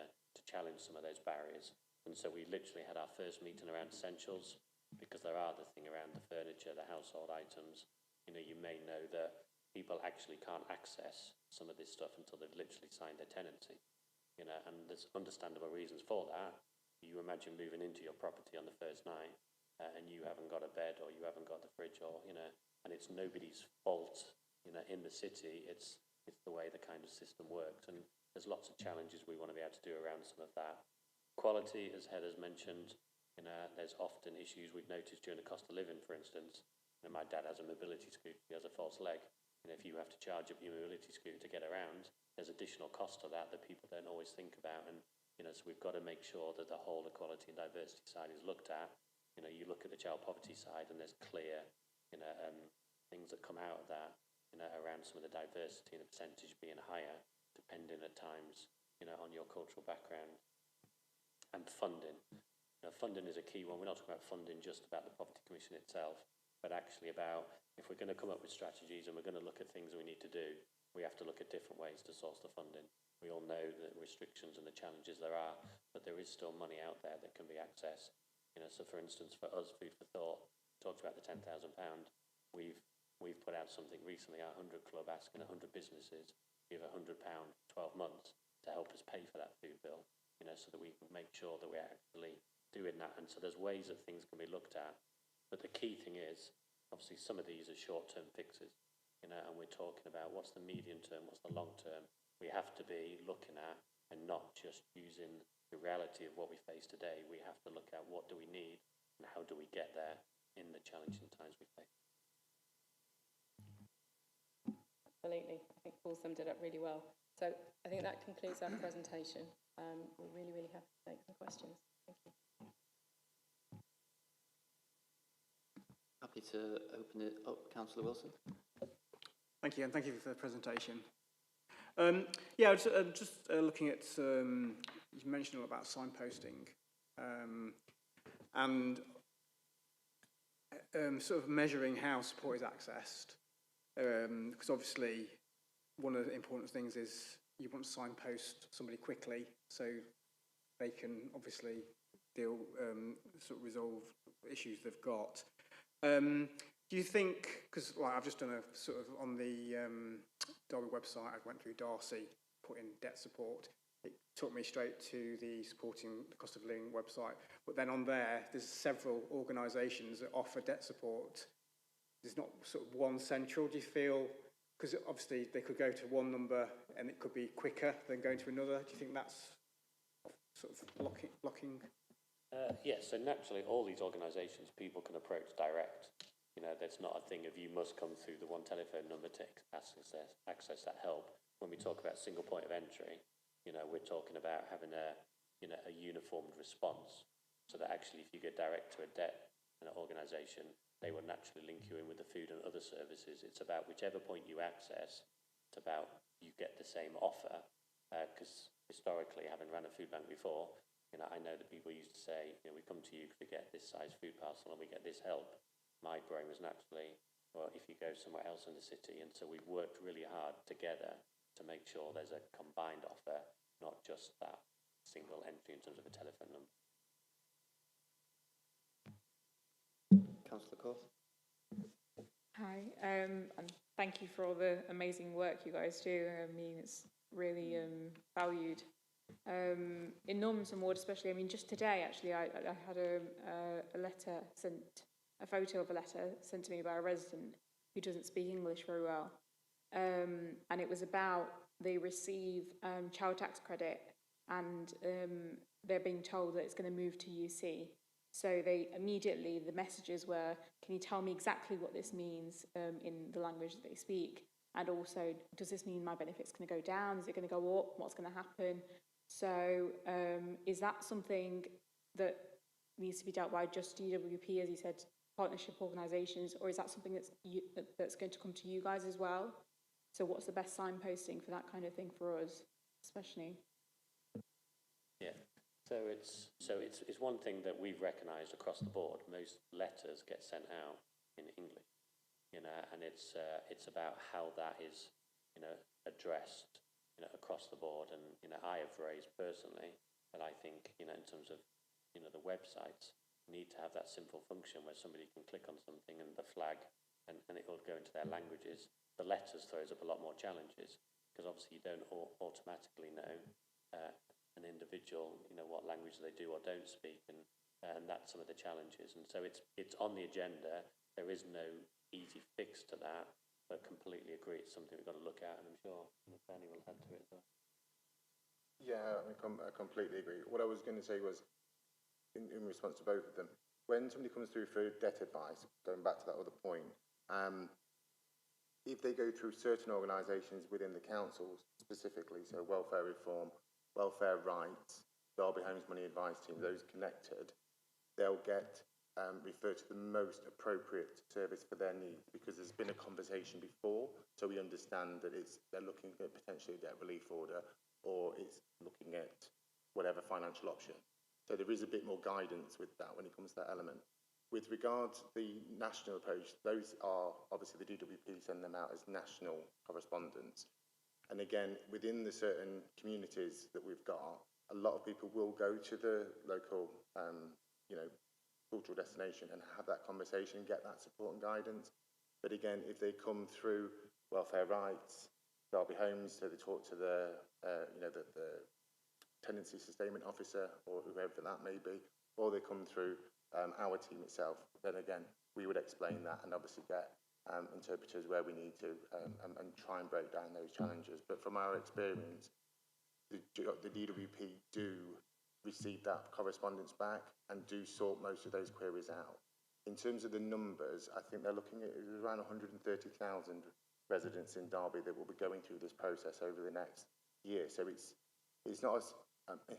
S4: challenge some of those barriers. And so we literally had our first meeting around essentials, because there are the thing around the furniture, the household items. You may know that people actually can't access some of this stuff until they've literally signed their tenancy. And there's understandable reasons for that. You imagine moving into your property on the first night and you haven't got a bed or you haven't got the fridge or, and it's nobody's fault, in the city. It's the way the kind of system works. And there's lots of challenges we want to be able to do around some of that. Quality, as Heather's mentioned, there's often issues we've noticed during the cost of living, for instance. My dad has a mobility scooter, he has a false leg. If you have to charge up your mobility scooter to get around, there's additional cost to that people don't always think about. And, so we've got to make sure that the whole equality and diversity side is looked at. You look at the child poverty side and there's clear, things that come out of that, around some of the diversity and the percentage being higher, depending at times, on your cultural background. And funding. Funding is a key one. We're not talking about funding just about the Poverty Commission itself, but actually about if we're going to come up with strategies and we're going to look at things we need to do, we have to look at different ways to source the funding. We all know the restrictions and the challenges there are, but there is still money out there that can be accessed. So for instance, for us, Food for Thought, talked about the £10,000. We've put out something recently, our 100 Club, asking 100 businesses to give £100 12 months to help us pay for that food bill, so that we can make sure that we're actually doing that. And so there's ways that things can be looked at. But the key thing is, obviously, some of these are short-term fixes, and we're talking about what's the medium term, what's the long term. We have to be looking at and not just using the reality of what we face today. We have to look at what do we need and how do we get there in the challenging times we face.
S2: Absolutely. I think Paul summed it up really well. So I think that concludes our presentation. We're really, really happy to take some questions. Thank you.
S1: Happy to open it up. Councillor Wilson.
S9: Thank you, and thank you for the presentation. Yeah, just looking at, you mentioned all about signposting and sort of measuring how support is accessed. Because obviously one of the important things is you want to signpost somebody quickly so they can obviously sort of resolve issues they've got. Do you think, because I've just done a sort of on the Derby website, I went through Darcy, put in debt support. It took me straight to the supporting the cost of living website. But then on there's several organisations that offer debt support. There's not sort of one central. Do you feel, because obviously they could go to one number and it could be quicker than going to another. Do you think that's sort of blocking?
S4: Yes, so naturally all these organisations people can approach direct. You know, that's not a thing of you must come through the one telephone number to access that help. When we talk about single point of entry, you know, we're talking about having a uniformed response, so that actually if you get direct to a debt organisation, they will naturally link you in with the food and other services. It's about whichever point you access, it's about you get the same offer, because historically, having run a food bank before, you know, I know that people used to say, you know, we come to you because we get this size food parcel and we get this help. My brain was naturally, well, if you go somewhere else in the city, and so we've worked really hard together to make sure there's a combined offer, not just that single entry in terms of a telephone number.
S1: Councillor Corth.
S10: Hi, and thank you for all the amazing work you guys do. I mean, it's really valued. In Normanton Ward especially, I mean, just today actually I had a letter sent, a photo of a letter sent to me by a resident who doesn't speak English very well, and it was about they receive child tax credit, and they're being told that it's going to move to UC. So they immediately, the messages were, can you tell me exactly what this means in the language that they speak? And also, does this mean my benefit's going to go down? Is it going to go up? What's going to happen? So is that something that needs to be dealt by just DWP, as you said, partnership organisations, or is that something that's going to come to you guys as well? So what's the best signposting for that kind of thing for us, especially?
S4: Yeah. So it's one thing that we've recognised across the board. Most letters get sent out in English, you know, and it's about how that is, you know, addressed, you know, across the board. And you know, I have raised personally that I think, you know, in terms of, you know, the websites need to have that simple function where somebody can click on something and the flag and it will go into their languages. The letters throws up a lot more challenges because obviously you don't automatically know an individual, you know, what language they do or don't speak, and that's some of the challenges. And so it's on the agenda. There is no easy fix to that, but completely agree it's something we've got to look at, and I'm sure Danny will add to it as well.
S5: Yeah, I completely agree. What I was going to say was, in response to both of them, when somebody comes through for debt advice, going back to that other point, if they go through certain organisations within the councils specifically, so welfare reform, welfare rights, Derby Homes Money Advice Team, those connected, they'll get referred to the most appropriate service for their needs, because there's been a conversation before, so we understand that they're looking at potentially a debt relief order, or it's looking at whatever financial option. So there is a bit more guidance with that when it comes to that element. With regard to the national approach, those are obviously the DWP send them out as national correspondence. And again, within the certain communities that we've got, a lot of people will go to the local, you know, cultural destination and have that conversation, get that support and guidance. But again, if they come through welfare rights, Derby Homes, so they talk to the, you know, the tenancy sustainment officer or whoever that may be, or they come through our team itself, then again, we would explain that and obviously get interpreters where we need to and try and break down those challenges. But from our experience, the DWP do receive that correspondence back and do sort most of those queries out. In terms of the numbers, I think they're looking at around 130,000 residents in Derby that will be going through this process over the next year. So it's not as,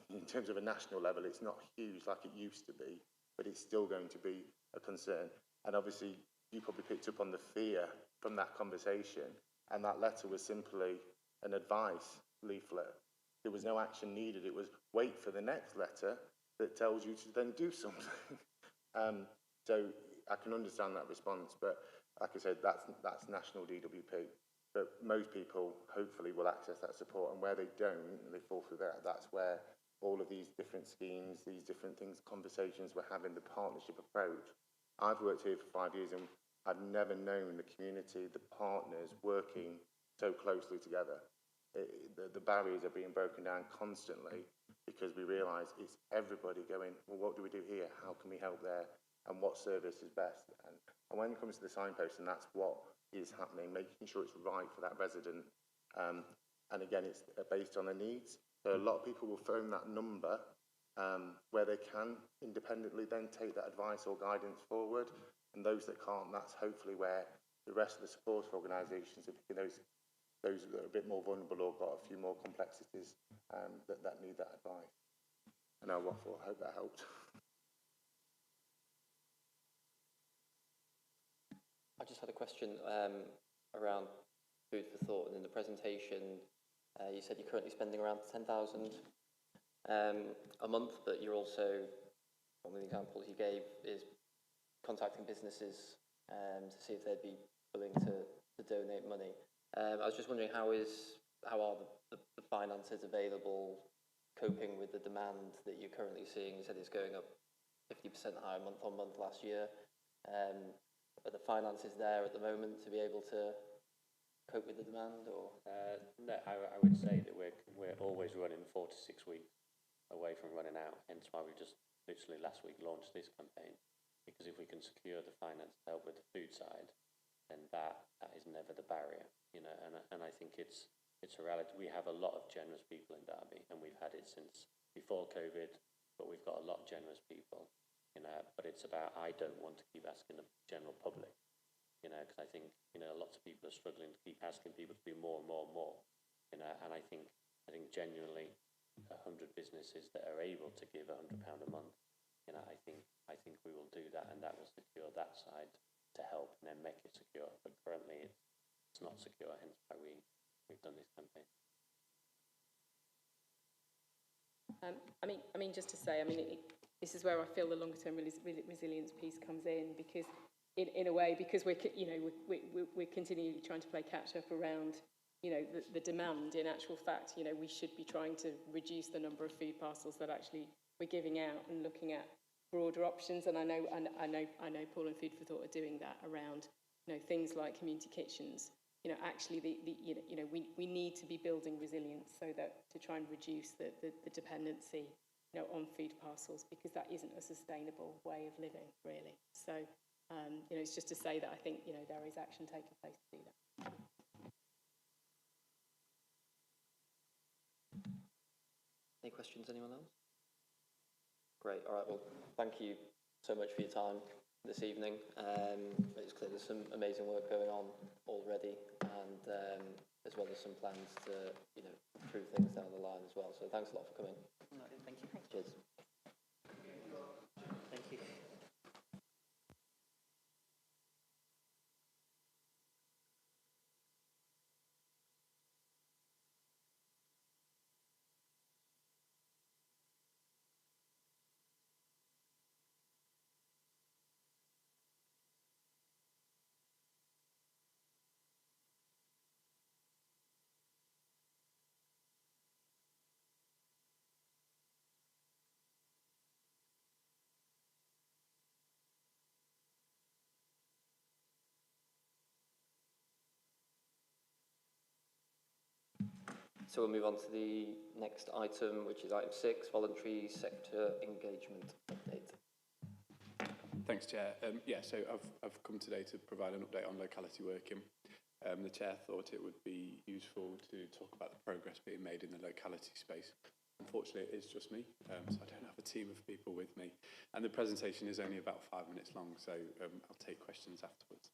S5: in terms of a national level, it's not huge like it used to be, but it's still going to be a concern. And obviously, you probably picked up on the fear from that conversation, and that letter was simply an advice leaflet. There was no action needed. It was wait for the next letter that tells you to then do something. So I can understand that response, but like I said, that's national DWP. But most people, hopefully, will access that support, and where they don't, and they fall through that, that's where all of these different schemes, these different things, conversations we're having, the partnership approach. I've worked here for 5 years, and I've never known the community, the partners, working so closely together. The barriers are being broken down constantly because we realise it's everybody going, well, what do we do here? How can we help there? And what service is best? And when it comes to the signpost, and that's what is happening, making sure it's right for that resident. And again, it's based on their needs. So a lot of people will phone that number where they can independently then take that advice or guidance forward. And those that can't, that's hopefully where the rest of the support organisations are picking those that are a bit more vulnerable or got a few more complexities that need that advice. I know waffle, I hope that helped.
S1: I just had a question around food for thought. And in the presentation, you said you're currently spending around 10,000 a month, but you're also, one of the examples you gave is contacting businesses to see if they'd be willing to donate money. I was just wondering how are the finances available coping with the demand that you're currently seeing? You said it's going up 50% higher month on month last year. Are the finances there at the moment to be able to cope with the demand, or?
S4: No, I would say that we're always running 4 to 6 weeks away from running out. Hence why we just literally last week launched this campaign. Because if we can secure the finance to help with the food side, then that is never the barrier, you know. And I think it's a reality. We have a lot of generous people in Derby, and we've had it since before COVID. But we've got a lot of generous people. You know, but it's about, I don't want to keep asking the general public, you know, because I think, you know, lots of people are struggling to keep asking people to do more and more and more, you know, and I think genuinely 100 businesses that are able to give £100 a month, you know, I think we will do that, and that will secure that side to help and then make it secure. But currently it's not secure, hence why we've done this campaign.
S2: I mean, just to say, this is where I feel the longer-term resilience piece comes in, because, in a way, because we're continually trying to play catch-up around, you know, the demand. In actual fact, you know, we should be trying to reduce the number of food parcels that actually we're giving out and looking at broader options. And I know Paul and Food for Thought are doing that around, you know, things like community kitchens. You know, actually, we need to be building resilience so that to try and reduce the dependency, you know, on food parcels, because that isn't a sustainable way of living, really. So, you know, it's just to say that I think, you know, there is action taking place to do that.
S1: Any questions, anyone else? Great. All right. Well, thank you so much for your time this evening. It's clear there's some amazing work going on already, and as well as some plans to, you know, improve things down the line as well. So thanks a lot for coming.
S3: No, thank you.
S1: Cheers.
S3: Thank you.
S1: So we'll move on to the next item, which is item 6, voluntary sector engagement update.
S6: Thanks, Chair. So I've come today to provide an update on locality working. The Chair thought it would be useful to talk about the progress being made in the locality space. Unfortunately, it is just me, so I don't have a team of people with me. And the presentation is only about 5 minutes long, so I'll take questions afterwards.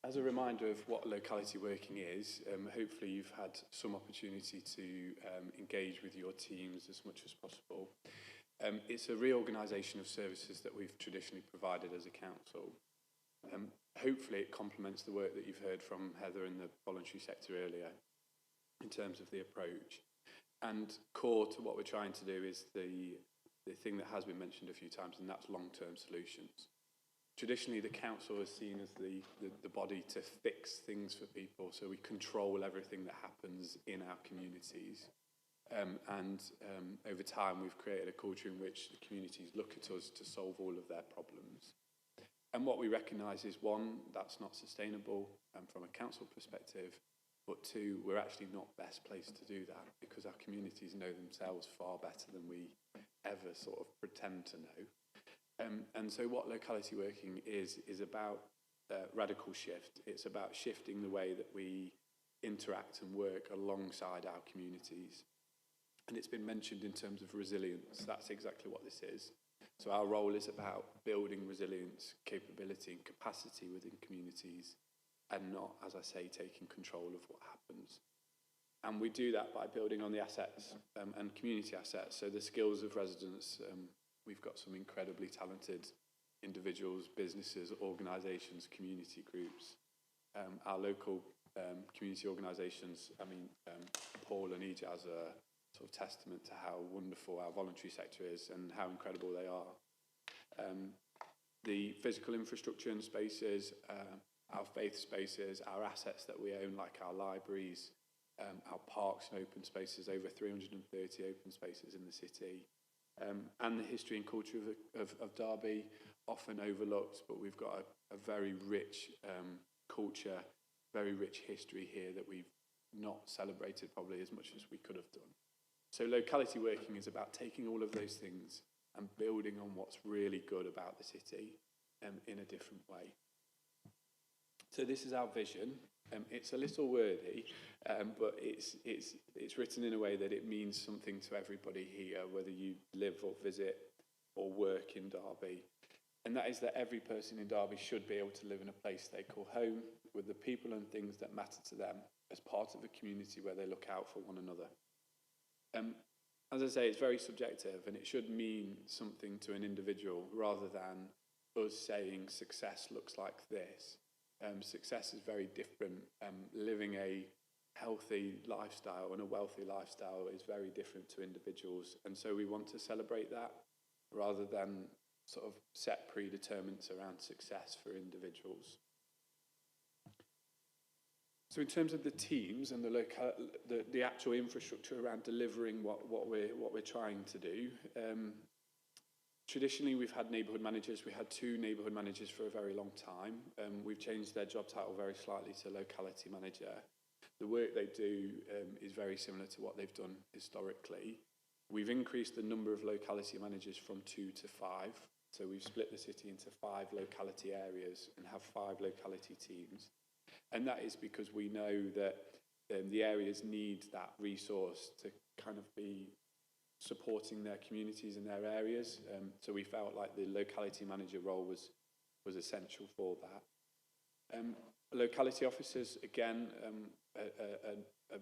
S6: As a reminder of what locality working is, hopefully you've had some opportunity to engage with your teams as much as possible. It's a reorganisation of services that we've traditionally provided as a council. Hopefully it complements the work that you've heard from Heather in the voluntary sector earlier in terms of the approach. And core to what we're trying to do is the thing that has been mentioned a few times, and that's long-term solutions. traditionally the council is seen as the body to fix things for people, so we control everything that happens in our communities. And over time we've created a culture in which the communities look at us to solve all of their problems. And what we recognise is, one, that's not sustainable from a council perspective, but two, we're actually not best placed to do that because our communities know themselves far better than we ever sort of pretend to know. And so what locality working is about radical shift. It's about shifting the way that we interact and work alongside our communities. And it's been mentioned in terms of resilience. That's exactly what this is. So our role is about building resilience, capability and capacity within communities, and not, as I say, taking control of what happens. And we do that by building on the assets and community assets, so the skills of residents. We've got some incredibly talented individuals, businesses, organisations, community groups. Our local community organisations, Paul and Ijaz are sort of testament to how wonderful our voluntary sector is and how incredible they are. The physical infrastructure and spaces, our faith spaces, our assets that we own, like our libraries, our parks and open spaces, over 330 open spaces in the city, and the history and culture of Derby, often overlooked, but we've got a very rich culture, very rich history here that we've not celebrated probably as much as we could have done. So locality working is about taking all of those things and building on what's really good about the city in a different way. So this is our vision. It's a little wordy, but it's written in a way that it means something to everybody here, whether you live or visit or work in Derby. And that is that every person in Derby should be able to live in a place they call home, with the people and things that matter to them as part of a community where they look out for one another. As I say, it's very subjective, and it should mean something to an individual rather than us saying success looks like this. Success is very different. Living a healthy lifestyle and a wealthy lifestyle is very different to individuals, and so we want to celebrate that rather than sort of set predeterminants around success for individuals. So in terms of the teams and the actual infrastructure around delivering what we're trying to do, traditionally we've had neighbourhood managers. We had 2 neighbourhood managers for a very long time. We've changed their job title very slightly to locality manager. The work they do is very similar to what they've done historically. We've increased the number of locality managers from 2 to 5. So we've split the city into 5 locality areas and have 5 locality teams. And that is because we know that the areas need that resource to kind of be supporting their communities and their areas. So we felt like the locality manager role was essential for that. Locality officers, again,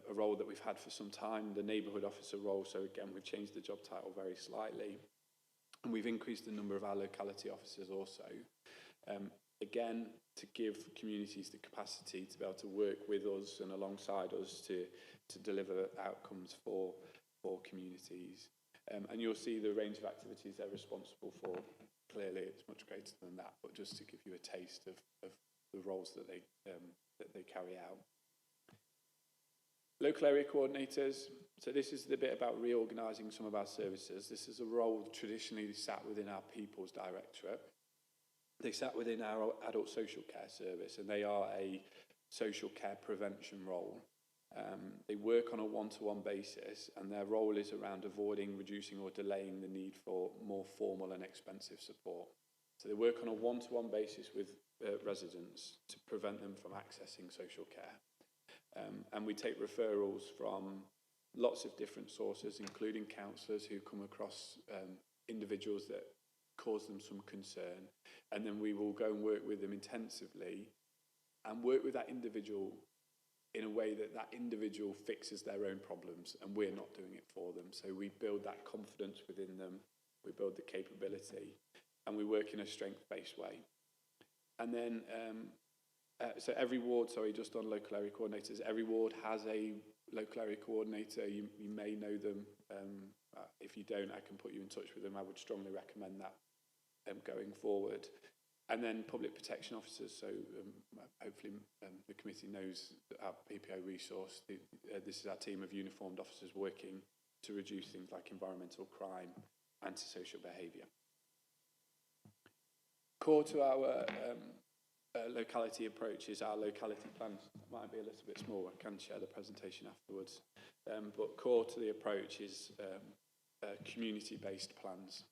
S6: a role that we've had for some time, the neighbourhood officer role. So again, we've changed the job title very slightly. And we've increased the number of our locality officers also. Again, to give communities the capacity to be able to work with us and alongside us to deliver outcomes for communities. And you'll see the range of activities they're responsible for. Clearly, it's much greater than that, but just to give you a taste of the roles that they carry out. Local area coordinators. So this is the bit about reorganising some of our services. This is a role traditionally sat within our People's Directorate. They sat within our adult social care service, and they are a social care prevention role. They work on a one-to-one basis, and their role is around avoiding, reducing or delaying the need for more formal and expensive support. So they work on a one-to-one basis with residents to prevent them from accessing social care. And we take referrals from lots of different sources, including counsellors who come across individuals that cause them some concern, and then we will go and work with them intensively and work with that individual in a way that that individual fixes their own problems, and we're not doing it for them. So we build that confidence within them, we build the capability, and we work in a strength-based way. And then, so every ward, just on local area coordinators, every ward has a local area coordinator. You may know them. If you don't, I can put you in touch with them. I would strongly recommend that going forward. And then public protection officers, so hopefully the committee knows that our PPO resource. This is our team of uniformed officers working to reduce things like environmental crime, antisocial behaviour. Core to our locality approach is our locality plans. That might be a little bit small, I can share the presentation afterwards. But core to the approach is community-based plans.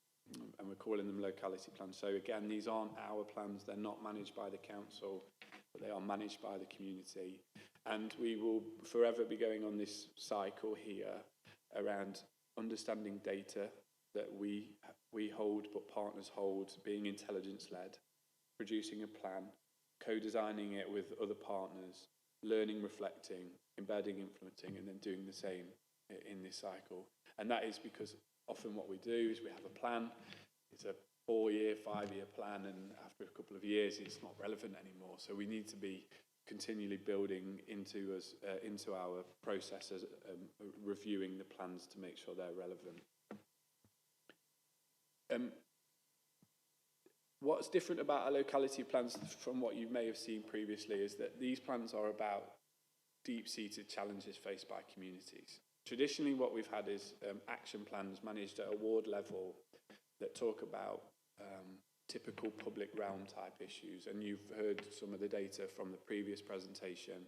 S6: And we're calling them locality plans. So again, these aren't our plans, they're not managed by the council, but they are managed by the community. And we will forever be going on this cycle here around understanding data that we hold, but partners hold, being intelligence-led, producing a plan, co-designing it with other partners, learning, reflecting, embedding, implementing, and then doing the same in this cycle. And that is because often what we do is we have a plan, it's a 4-year, 5-year plan, and after a couple of years it's not relevant anymore. So we need to be continually building into our processes, reviewing the plans to make sure they're relevant. What's different about our locality plans from what you may have seen previously is that these plans are about deep-seated challenges faced by communities. Traditionally, what we've had is action plans managed at a ward level that talk about typical public realm type issues. And you've heard some of the data from the previous presentation.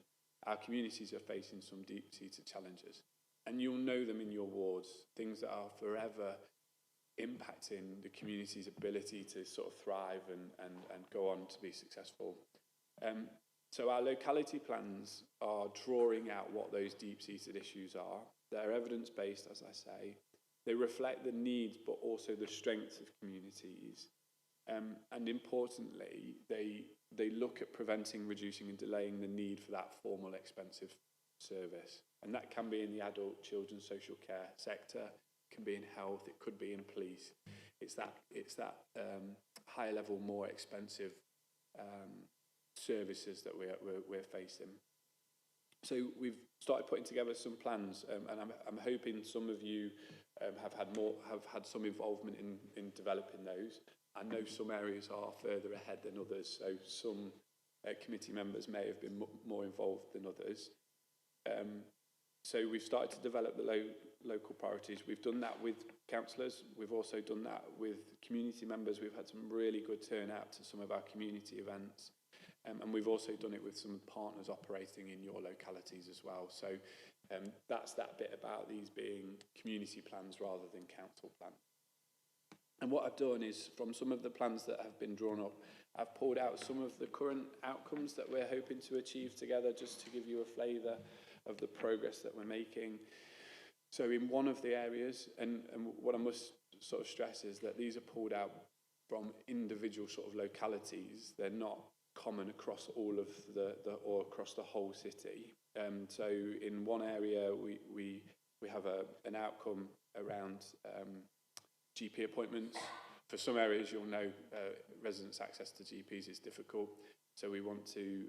S6: Our communities are facing some deep-seated challenges. And you'll know them in your wards, things that are forever impacting the community's ability to sort of thrive and go on to be successful. So our locality plans are drawing out what those deep-seated issues are. They're evidence-based, as I say. They reflect the needs, but also the strengths of communities. And importantly, they look at preventing, reducing and delaying the need for that formal, expensive service. And that can be in the adult, children's social care sector, it can be in health, it could be in police. It's that higher level, more expensive services that we're facing. So we've started putting together some plans, and I'm hoping some of you have had some involvement in developing those. I know some areas are further ahead than others, so some committee members may have been more involved than others. So we've started to develop the local priorities. We've done that with councillors. We've also done that with community members. We've had some really good turnout to some of our community events. And we've also done it with some partners operating in your localities as well. So that's that bit about these being community plans rather than council plans. And what I've done is, from some of the plans that have been drawn up, I've pulled out some of the current outcomes that we're hoping to achieve together, just to give you a flavour of the progress that we're making. So in one of the areas, and what I must sort of stress is that these are pulled out from individual sort of localities. They're not common across all of or across the whole city. So in one area, we have an outcome around GP appointments. For some areas, you'll know residents' access to GPs is difficult. So we want to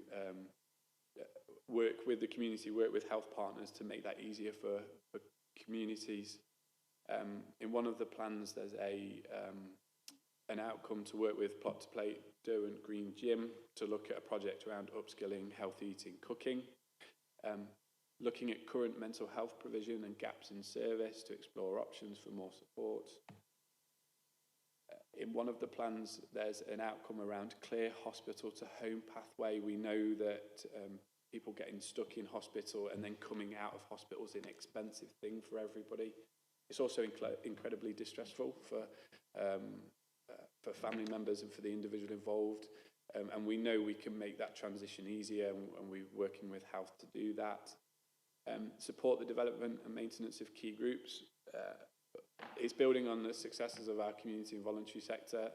S6: work with the community, work with health partners to make that easier for communities. In one of the plans, there's an outcome to work with Plot to Plate, Derwent Green Gym to look at a project around upskilling, healthy eating, cooking. Looking at current mental health provision and gaps in service to explore options for more support. In one of the plans, there's an outcome around clear hospital to home pathway. We know that people getting stuck in hospital and then coming out of hospital is an expensive thing for everybody. It's also incredibly distressful for family members and for the individual involved. And we know we can make that transition easier, and we're working with health to do that. Support the development and maintenance of key groups. It's building on the successes of our community and voluntary sector,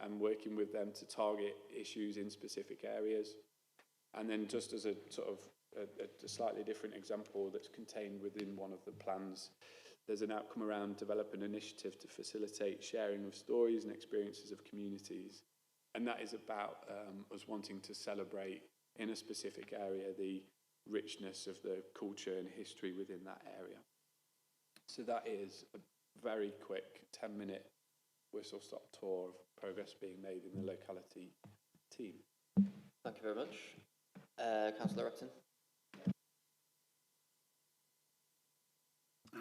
S6: and working with them to target issues in specific areas. And then, just as a sort of a slightly different example that's contained within one of the plans, there's an outcome around develop an initiative to facilitate sharing of stories and experiences of communities. And that is about us wanting to celebrate in a specific area the richness of the culture and history within that area. So that is a very quick 10-minute whistle-stop tour of progress being made in the locality team.
S1: Thank you very much. Councillor Upton.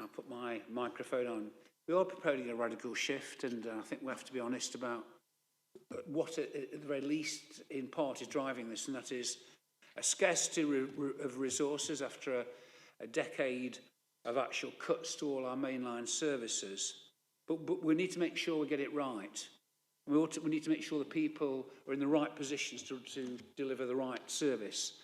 S11: I'll put my microphone on. We are proposing a radical shift, and I think we have to be honest about what, at the very least, in part, is driving this, and that is a scarcity of resources after a decade of actual cuts to all our mainline services. But we need to make sure we get it right. We need to make sure the people are in the right positions to deliver the right service.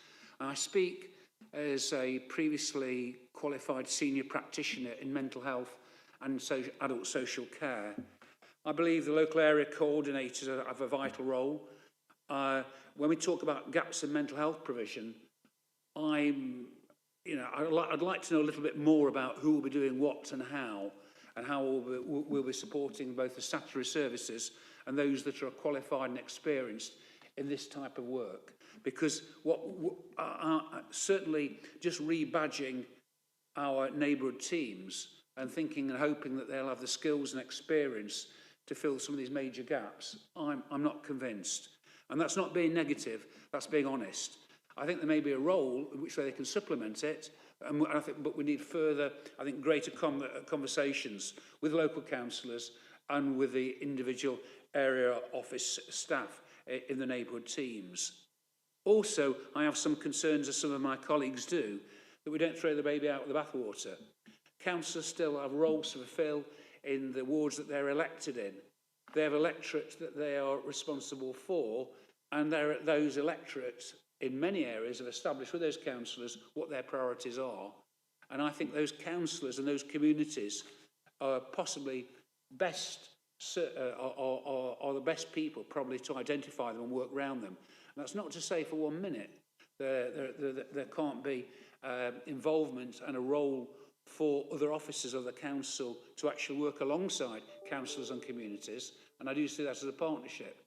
S11: And I speak as a previously qualified senior practitioner in mental health and adult social care. I believe the local area coordinators have a vital role. When we talk about gaps in mental health provision, I'd like to know a little bit more about who will be doing what and how we'll be supporting both the statutory services and those that are qualified and experienced in this type of work. Because certainly just rebadging our neighbourhood teams and thinking and hoping that they'll have the skills and experience to fill some of these major gaps, I'm not convinced. And that's not being negative, that's being honest. I think there may be a role in which way they can supplement it, but we need further, greater conversations with local councillors and with the individual area office staff in the neighbourhood teams. Also, I have some concerns, as some of my colleagues do, that we don't throw the baby out with the bathwater. Councillors still have roles to fulfil in the wards that they're elected in. They have electorates that they are responsible for, and those electorates in many areas have established with those councillors what their priorities are. And I think those councillors and those communities are possibly are the best people probably to identify them and work around them. And that's not to say for 1 minute there can't be involvement and a role for other officers of the council to actually work alongside councillors and communities, and I do see that as a partnership.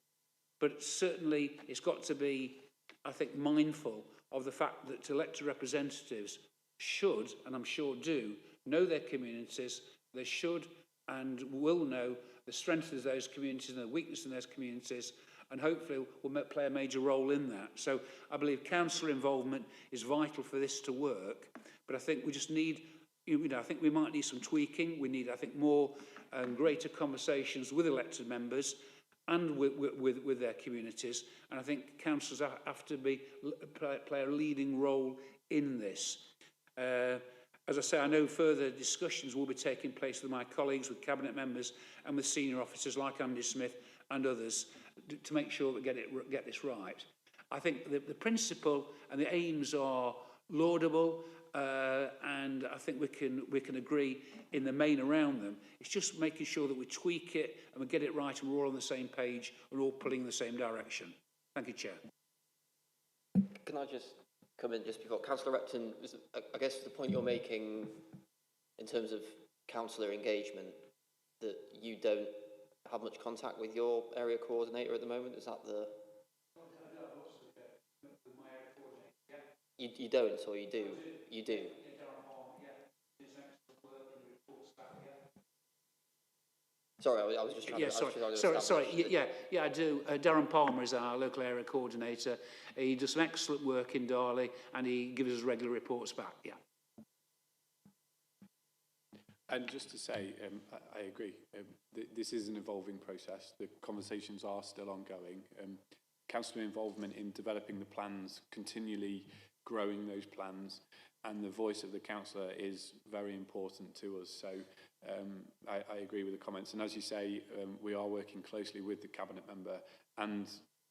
S11: But certainly it's got to be, I think, mindful of the fact that elected representatives should, and I'm sure do, know their communities. They should and will know the strengths of those communities and the weaknesses in those communities, and hopefully will play a major role in that. So I believe councillor involvement is vital for this to work, but I think we just need, I think we might need some tweaking. We need, I think, more greater conversations with elected members and with their communities, and I think councillors have to play a leading role in this. As I say, I know further discussions will be taking place with my colleagues, with cabinet members and with senior officers like Andy Smith and others to make sure we get this right. I think the principle and the aims are laudable, and I think we can agree in the main around them. It's just making sure that we tweak it and we get it right and we're all on the same page and we're all pulling in the same direction. Thank you, Chair.
S1: Can I just come in just before? Councillor Repton, I guess the point you're making in terms of councillor engagement, that you don't have much contact with your area coordinator at the moment, is that the... You don't, or you do? You do. Sorry, I was just trying to...
S11: I do. Darren Palmer is our local area coordinator. He does some excellent work in Darley, and he gives us regular reports back, yeah.
S6: And just to say, I agree. This is an evolving process. The conversations are still ongoing. Councillor involvement in developing the plans, continually growing those plans, and the voice of the councillor is very important to us. So I agree with the comments. And as you say, we are working closely with the cabinet member and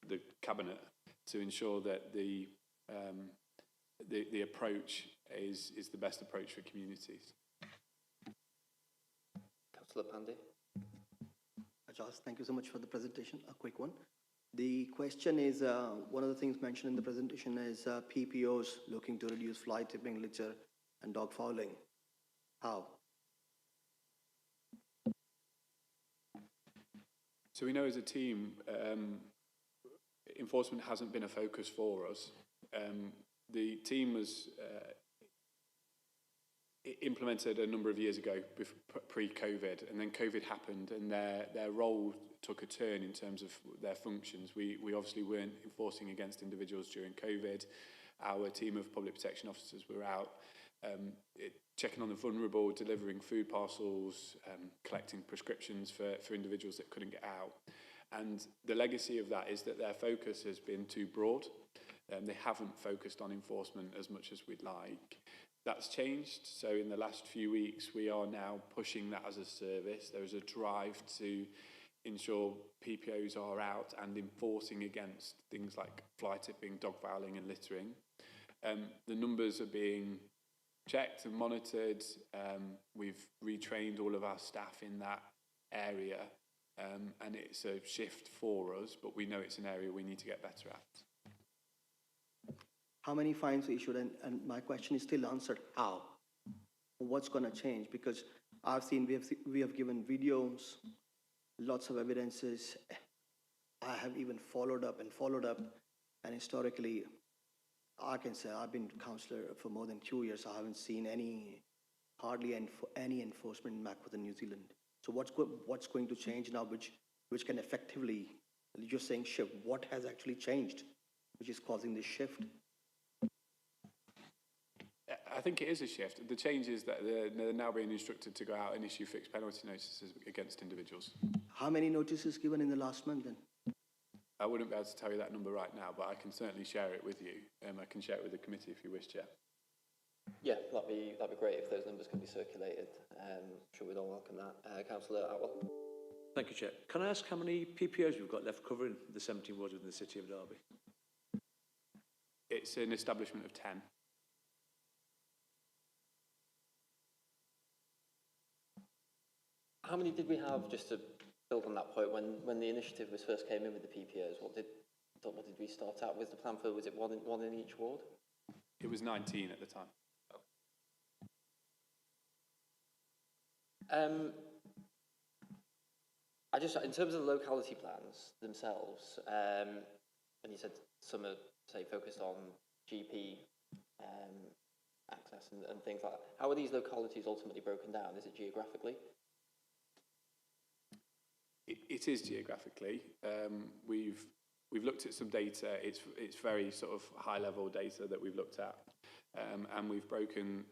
S6: the cabinet to ensure that the approach is the best approach for communities.
S1: Councillor Pandey.
S8: Charles, thank you so much for the presentation. A quick one. The question is, one of the things mentioned in the presentation is PPOs looking to reduce fly tipping, litter and dog fouling. How?
S6: So we know as a team, enforcement hasn't been a focus for us. The team was implemented a number of years ago, pre-COVID, and then COVID happened, and their role took a turn in terms of their functions. We obviously weren't enforcing against individuals during COVID. Our team of public protection officers were out checking on the vulnerable, delivering food parcels, collecting prescriptions for individuals that couldn't get out. And the legacy of that is that their focus has been too broad. They haven't focused on enforcement as much as we'd like. That's changed. So in the last few weeks, we are now pushing that as a service. There is a drive to ensure PPOs are out and enforcing against things like fly tipping, dog fouling and littering. The numbers are being checked and monitored. We've retrained all of our staff in that area, and it's a shift for us, but we know it's an area we need to get better at.
S8: How many fines were issued? And my question is still answered. How? What's going to change? Because I've seen we have given videos, lots of evidences. I have even followed up, and historically, I can say I've been councillor for more than 2 years. I haven't seen hardly any enforcement in Macworth and New Zealand. So what's going to change now, which can effectively, you're saying shift, what has actually changed, which is causing this shift?
S6: I think it is a shift. The change is that they're now being instructed to go out and issue fixed penalty notices against individuals.
S8: How many notices given in the last month then?
S6: I wouldn't be able to tell you that number right now, but I can certainly share it with you. I can share it with the committee if you wish, Chair.
S1: Yeah, that'd be great if those numbers can be circulated. Sure, we'd all welcome that. Councillor Atwell.
S7: Thank you, Chair. Can I ask how many PPOs we've got left covering the 17 wards within the City of Derby?
S6: It's an establishment of 10.
S1: How many did we have, just to build on that point, when the initiative was first came in with the PPOs? What did we start out with? The plan for, was it one in each ward?
S6: It was 19 at the time.
S1: I just, in terms of the locality plans themselves, and you said some are, say, focused on GP access and things like that. How are these localities ultimately broken down? Is it geographically?
S6: It is geographically. We've looked at some data. It's very sort of high level data that we've looked at, and we've broken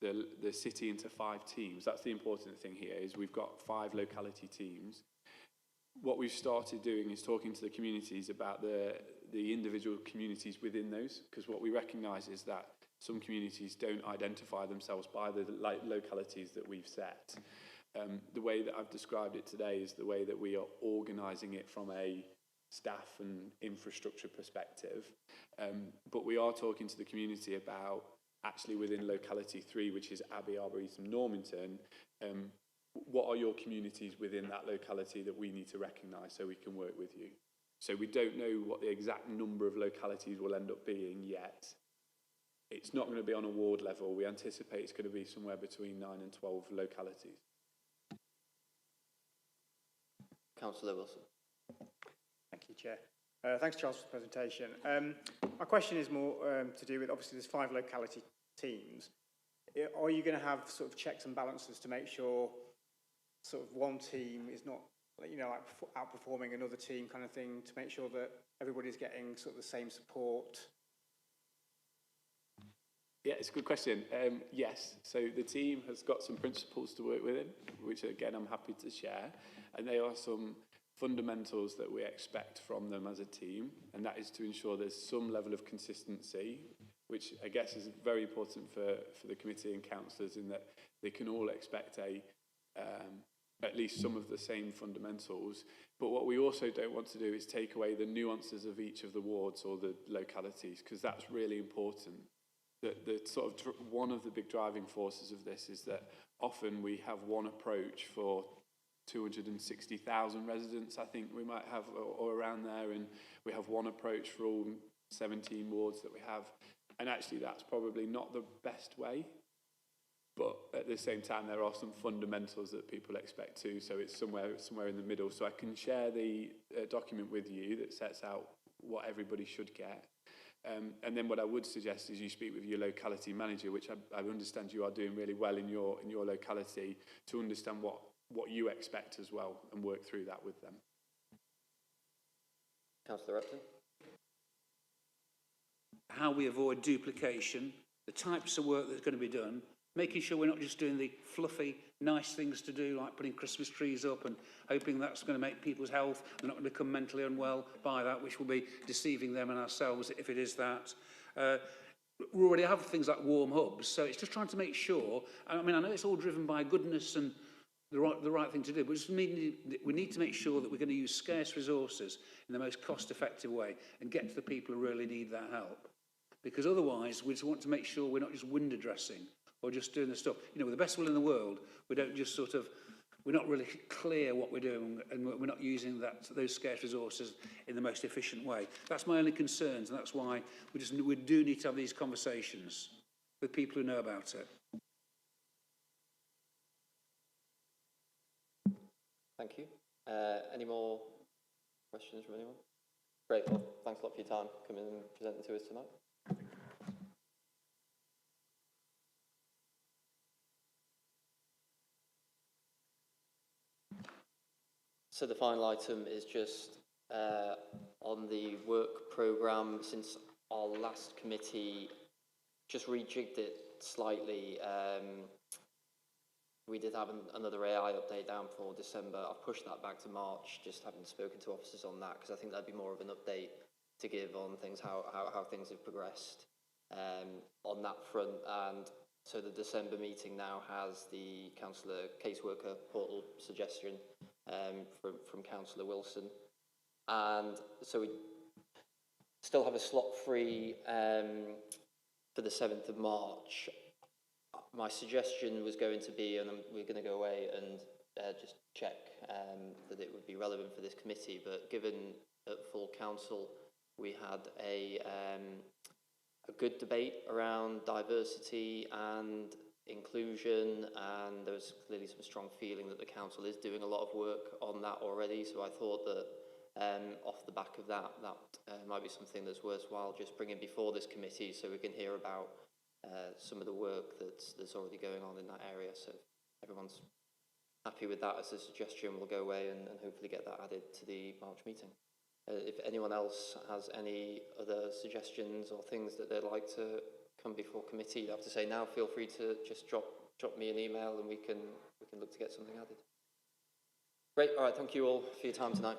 S6: the city into 5 teams. That's the important thing here, is we've got 5 locality teams. What we've started doing is talking to the communities about the individual communities within those, because what we recognise is that some communities don't identify themselves by the localities that we've set. The way that I've described it today is the way that we are organising it from a staff and infrastructure perspective. But we are talking to the community about, actually within locality 3, which is Abbey, Arboretum, Normanton, what are your communities within that locality that we need to recognise so we can work with you? So we don't know what the exact number of localities will end up being yet. It's not going to be on a ward level. We anticipate it's going to be somewhere between 9 and 12 localities.
S1: Councillor Wilson.
S9: Thank you, Chair. Thanks, Charles, for the presentation. My question is more to do with, obviously, there's 5 locality teams. Are you going to have sort of checks and balances to make sure sort of one team is not, you know, like outperforming another team kind of thing, to make sure that everybody's getting sort of the same support?
S6: Yeah, it's a good question. Yes, so the team has got some principles to work within, which again I'm happy to share, and they are some fundamentals that we expect from them as a team, and that is to ensure there's some level of consistency, which I guess is very important for the committee and councillors, in that they can all expect at least some of the same fundamentals. But what we also don't want to do is take away the nuances of each of the wards or the localities, because that's really important. The sort of one of the big driving forces of this is that often we have one approach for 260,000 residents, I think we might have, or around there, and we have one approach for all 17 wards that we have, and actually that's probably not the best way. But at the same time, there are some fundamentals that people expect too, so it's somewhere in the middle. So I can share the document with you that sets out what everybody should get. And then what I would suggest is you speak with your locality manager, which I understand you are doing really well in your locality, to understand what you expect as well and work through that with them.
S1: Councillor Upton.
S11: How we avoid duplication, the types of work that's going to be done, making sure we're not just doing the fluffy, nice things to do, like putting Christmas trees up and hoping that's going to make people's health, they're not going to become mentally unwell by that, which will be deceiving them and ourselves if it is that. We already have things like warm hubs, so it's just trying to make sure, I mean, I know it's all driven by goodness and the right thing to do, but we need to make sure that we're going to use scarce resources in the most cost-effective way and get to the people who really need that help. Because otherwise, we just want to make sure we're not just window dressing or just doing the stuff. You know, with the best will in the world, we don't just sort of, we're not really clear what we're doing and we're not using those scarce resources in the most efficient way. That's my only concerns, and that's why we do need to have these conversations with people who know about it.
S1: Thank you. Any more questions from anyone? Great. Well, thanks a lot for your time coming and presenting to us tonight. So the final item is just on the work programme. Since our last committee just rejigged it slightly, we did have another AI update down for December. I've pushed that back to March, just having spoken to officers on that, because I think that'd be more of an update to give on things, how things have progressed on that front. And so the December meeting now has the councillor caseworker portal suggestion from Councillor Wilson, and so we still have a slot free for the 7th of March. My suggestion was going to be, and we're going to go away and just check that it would be relevant for this committee, but given at full council we had a good debate around diversity and inclusion, and there was clearly some strong feeling that the council is doing a lot of work on that already, so I thought that off the back of that might be something that's worthwhile just bringing before this committee so we can hear about some of the work that's already going on in that area. So if everyone's happy with that as a suggestion, we'll go away and hopefully get that added to the March meeting. If anyone else has any other suggestions or things that they'd like to come before committee, you have to say now, feel free to just drop me an email and we can look to get something added. Great, all right, thank you all for your time tonight.